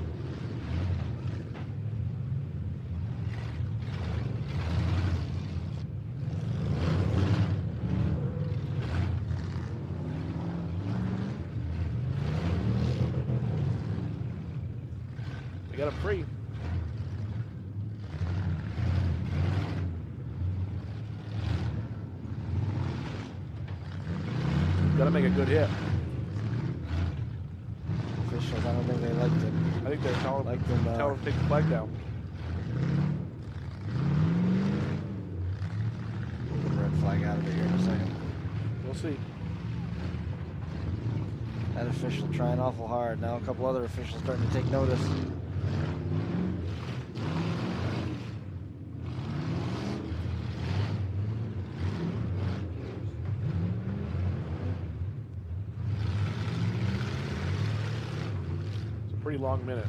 They got him free. Got to make a good hit. Officials, I don't think they liked it. I think they're telling Like them, him to take the flag down. Get the red flag out of it here in a second. We'll see. That official trying awful hard. Now a couple other officials starting to take notice. It's a pretty long minute,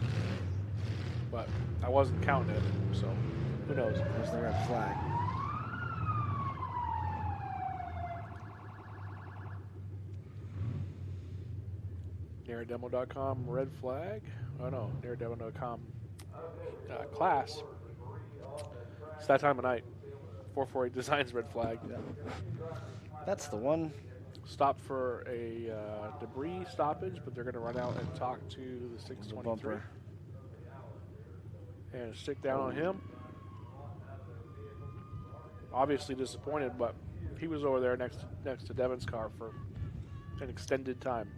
but I wasn't counting it, so who knows? There's the red flag. NarrowDemo.com red flag. Oh no, NarrowDemo.com class. It's that time of night. 448 Designs red flag. Yeah. That's the one. Stopped for a debris stoppage, but they're going to run out and talk to the 623 Bumper. and stick down on him. Obviously disappointed, but he was over there next to Devin's car for an extended time.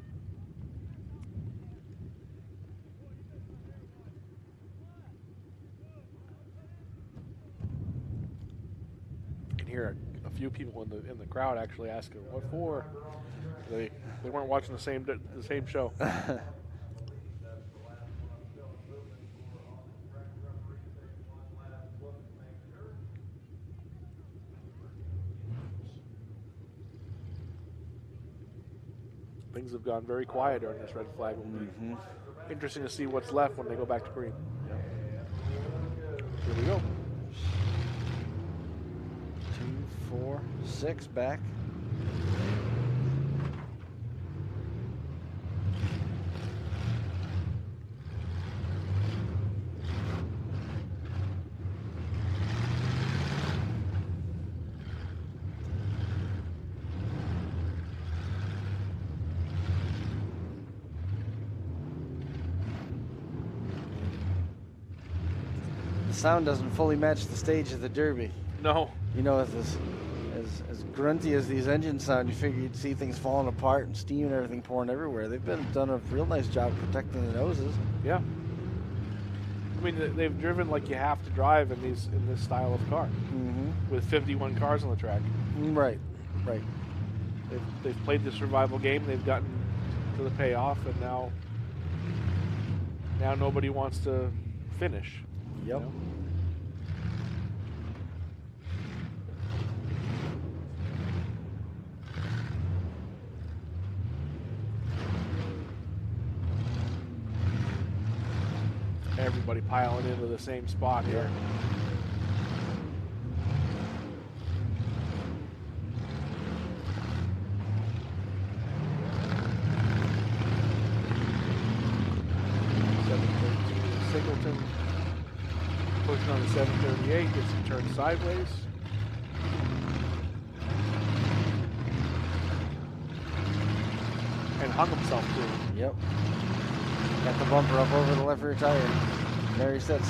You can hear a few people in the crowd actually asking, "What for?" They weren't watching the same show. Things have gone very quiet during this red flag. Will be interesting to see what's left when they go back to green. Here we go. 2, 4, 6 back. The sound doesn't fully match the stage of the Derby. No. You know, as grunty as these engines sound, you figure you'd see things falling apart and steam and everything pouring everywhere. They've done a real nice job protecting the noses. Yeah. I mean, they've driven like you have to drive in this style of car, with 51 cars on the track. Right, right. They've played the survival game. They've gotten to the payoff, and now nobody wants to finish. Yep. You know? Everybody piling into the same spot here. Singleton pushing on the 738, gets him turned sideways. And hung himself to it. Yep. Got the bumper up over the left rear tire. There he sits.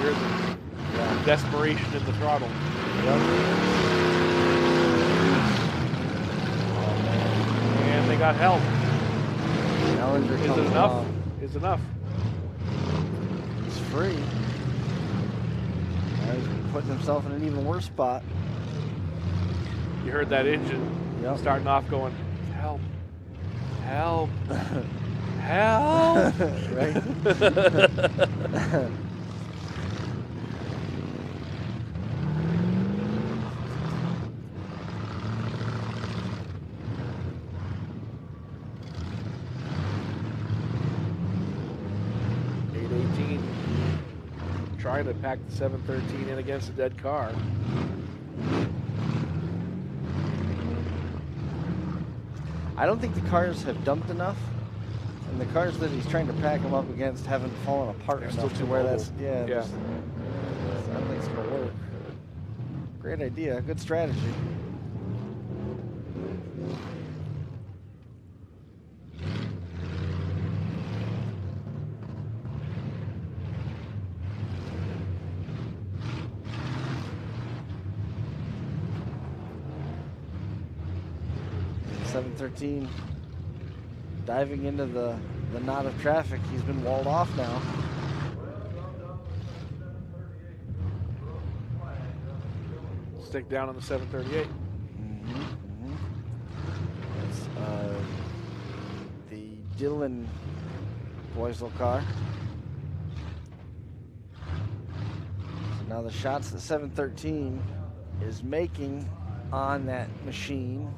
Here's the desperation in the throttle. Yep. And they got help. Ellinger Is comes it enough? along. Is enough? He's free. Now he's putting himself in an even worse spot. You heard that engine starting off going, help, help, help. Right? Trying to pack the 713 in against a dead car. I don't think the cars have dumped enough, and the cars that he's trying to pack them up against haven't fallen apart They're enough still to too where mobile. that's Yeah. I don't think it's gonna work. Great idea, good strategy. .713 diving into the knot of traffic. He's been walled off now. Stick down on the 738. It's the Dylan Boisel car. So now the shots that 713 is making on that machine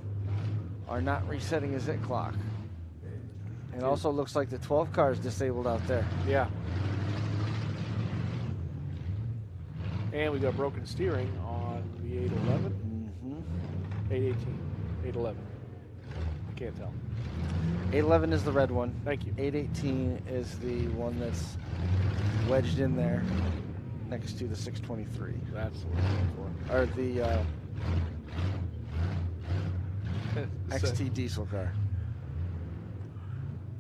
are not resetting his hit clock. It also looks like the 12 car is disabled out there. Yeah. And we got broken steering on the 811. 818. 811. I can't tell. 811 is the red one. Thank you. 818 is the one that's wedged in there next to the 623. That's what I'm looking Or the for. XT diesel car.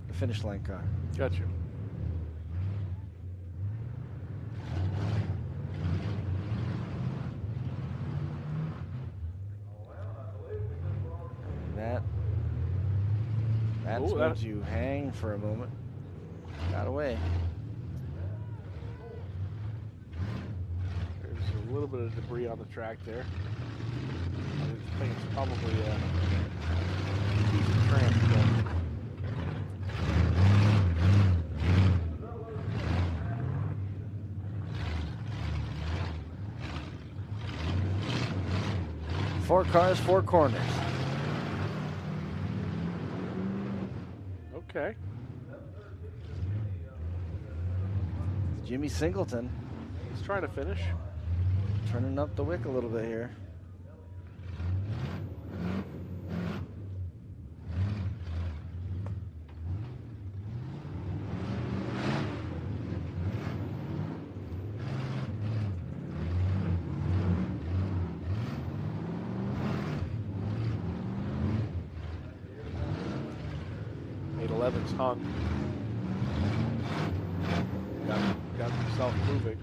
The finish line car. Gotcha. And that's made you hang for a moment. Got away. There's a little bit of debris on the track there. I think it's probably a decent tramp. But 4 cars, 4 corners. okay. Jimmy Singleton He's trying to finish. turning up the wick a little bit here. Hung. Got himself moving.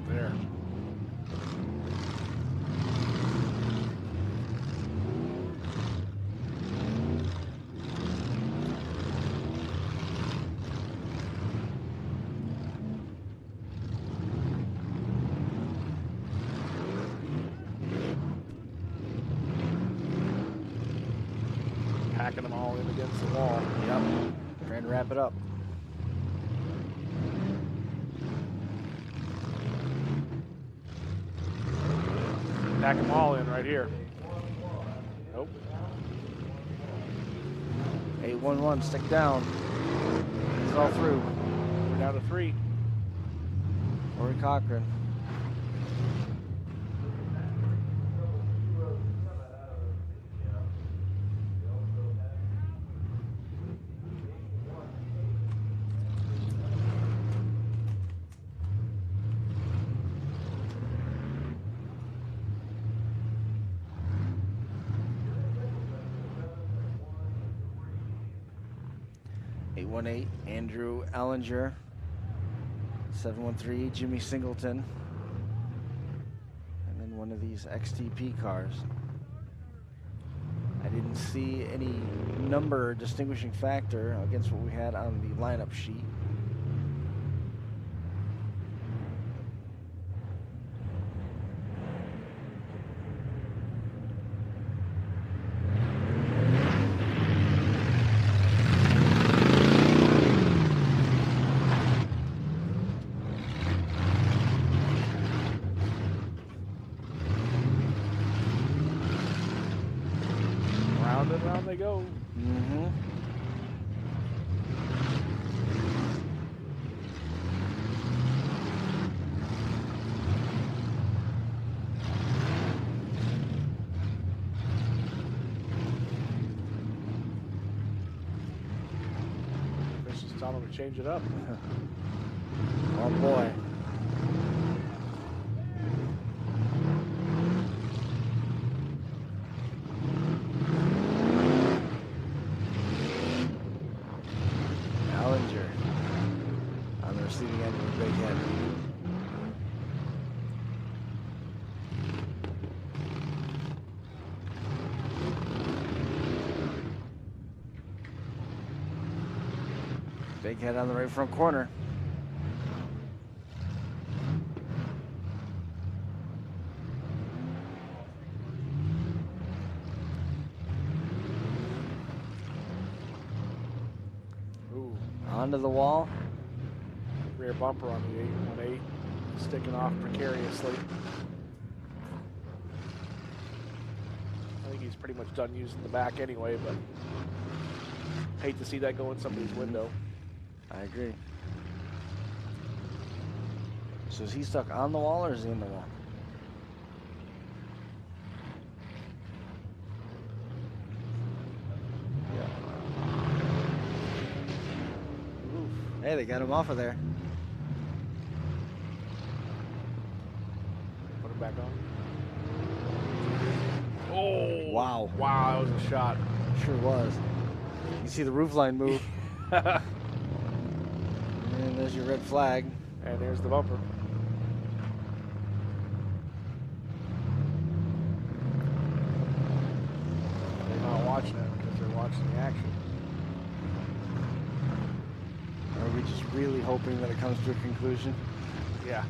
There. backing them all in against the wall. Yep. Trying to wrap it up. Back them all in right here. Nope. 811, stick down. It's all through. We're down to 3. Corey Cochran. Andrew Ellinger, 713 Jimmy Singleton, and then one of these XTP cars. I didn't see any number distinguishing factor against what we had on the lineup sheet. Round they go. Mm-hmm. This is telling them to change it up. Oh boy. Ellinger on the receiving end of a big hit. Big hit on the right front corner. Ooh, Onto the wall. rear bumper on the 818, sticking off precariously. I think he's pretty much done using the back anyway, but hate to see that go in somebody's window. I agree. So is he stuck on the wall or is he in the wall? Oof. Hey, they got him off of there. Put him back on. Oh! Wow. Wow, that was a shot. Sure was. You see the roofline move. And there's your red flag. And there's the bumper. They're not watching it because they're watching the action. Are we just really hoping that it comes to a conclusion? Yeah.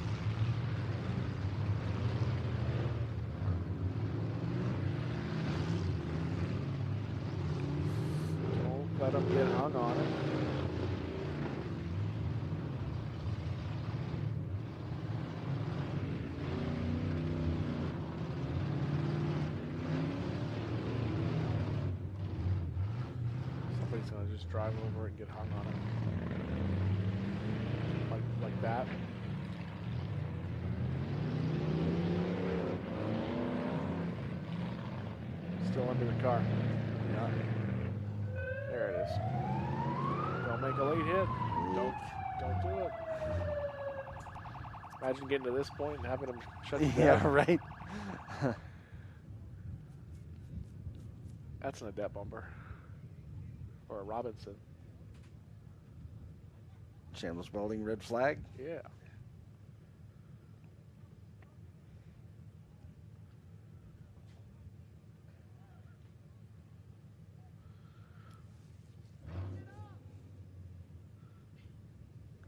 Don't let them get hung on it. Somebody's gonna just drive over it and get hung on it. Like that. Still under the car. Yeah. There it is. Don't make a late hit. Don't do it. Imagine getting to this point and having them shut you Yeah, down. right. That's an Adet bumper. Or a Robinson. Chambliss Welding red flag. Yeah.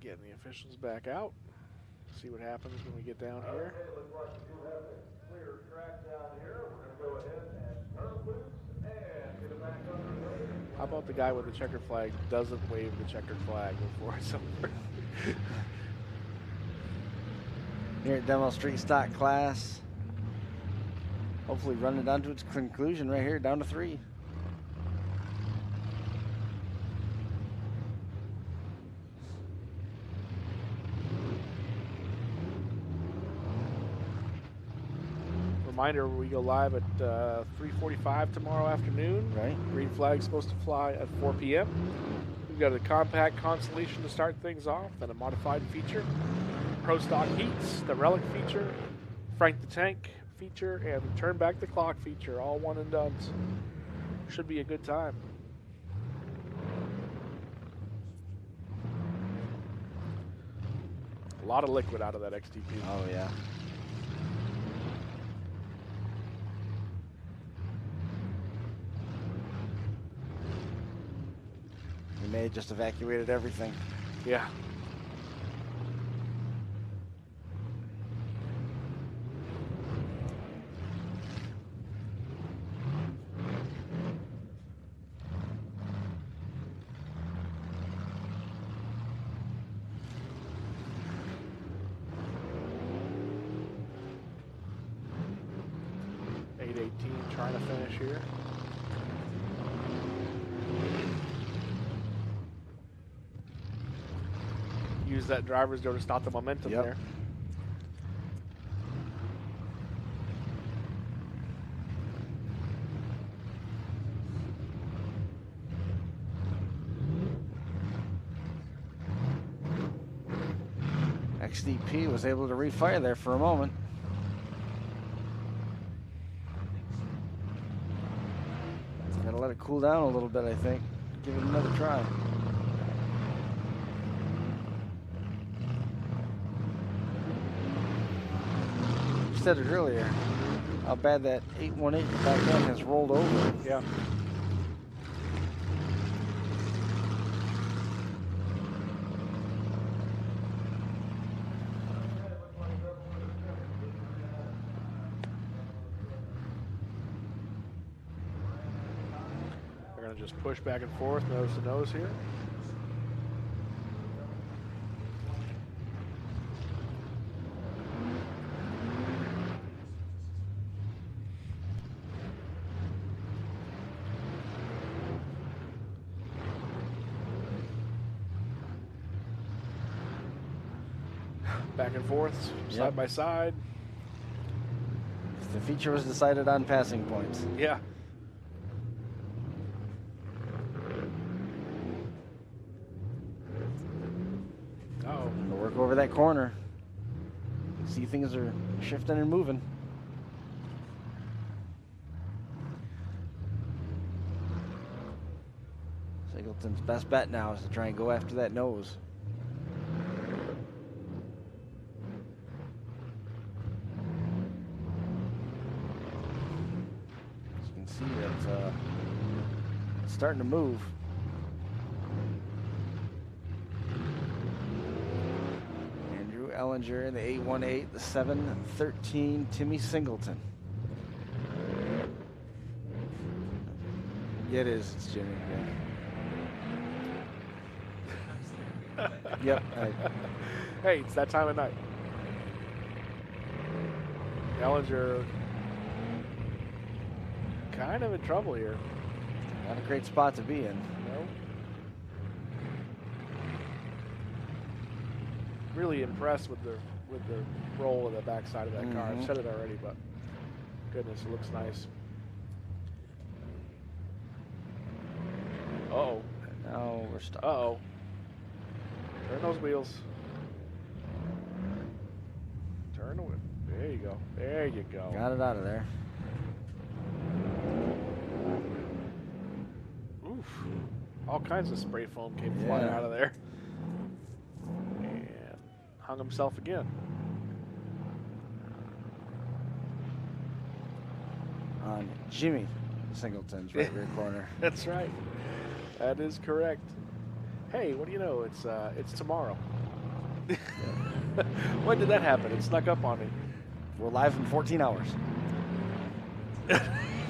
Getting the officials back out. See what happens when we get down here. Okay, looks like we do have a clear track down here. We're going to go ahead and turn loose and get it back underway. How about the guy with the checkered flag doesn't wave the checkered flag before it's over? Here at Demo Street Stock class. Hopefully running down to its conclusion right here, down to 3. Reminder, we go live at 3:45 tomorrow afternoon. Right. Green flag's supposed to fly at 4 p.m. We've got a compact Constellation to start things off, then a modified feature, Pro Stock Heats, the Relic feature, Frank the Tank feature, and Turn Back the Clock feature, all one and dones. Should be a good time. A lot of liquid out of that XTP. Oh, yeah. We may have just evacuated everything. Yeah. Trying to finish here. Use that driver's door to stop the momentum there. XDP was able to refire there for a moment. Gotta let it cool down a little bit, I think. Give it another try. You said it earlier, how bad that 818 back then has rolled over. Yeah. Just push back and forth, nose to nose here. Back and forth, side by side. The feature was decided on passing points. Yeah. Over that corner. See, things are shifting and moving. Singleton's best bet now is to try and go after that nose. As you can see, that it's starting to move. Ellinger in the 818, the 713, Timmy Singleton. Yeah, it is. It's Jimmy. Yeah. Yep. Hey, it's that time of night. Ellinger kind of in trouble here. Not a great spot to be in. No. Really impressed with the roll of the backside of that car. I've said it already, but goodness, it looks nice. Uh-oh. No, we're stuck. Uh-oh. Turn those wheels. Turn the wheel. There you go. There you go. Got it out of there. Oof. All kinds of spray foam came flying out of there. Hung himself again. On Jimmy Singleton's right rear corner. That's right. That is correct. Hey, what do you know? It's tomorrow. When did that happen? It snuck up on me. We're live in 14 hours.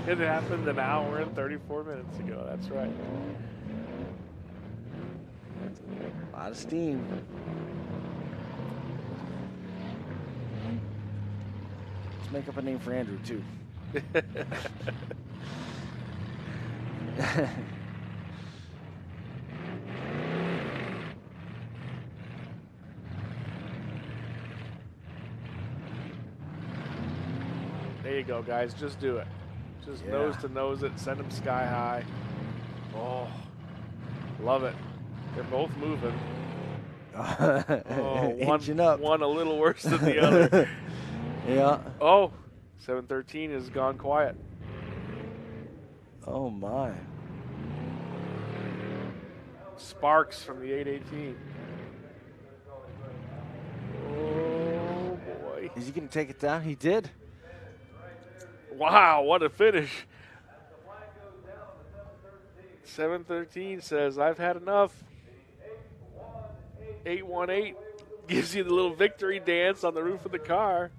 It happened an hour and 34 minutes ago. That's right. A lot of steam. Let's make up a name for Andrew, too. There you go, guys. Just do it. Just Yeah. nose to nose it. Send them sky high. Oh, love it. They're both moving. Oh, Inching up. one a little worse than the other. Yeah. Oh, 713 has gone quiet. Oh, my. Sparks from the 818. Oh, boy. Is he going to take it down? He did. Wow, what a finish. 713 says, I've had enough. 818 gives you the little victory dance on the roof of the car.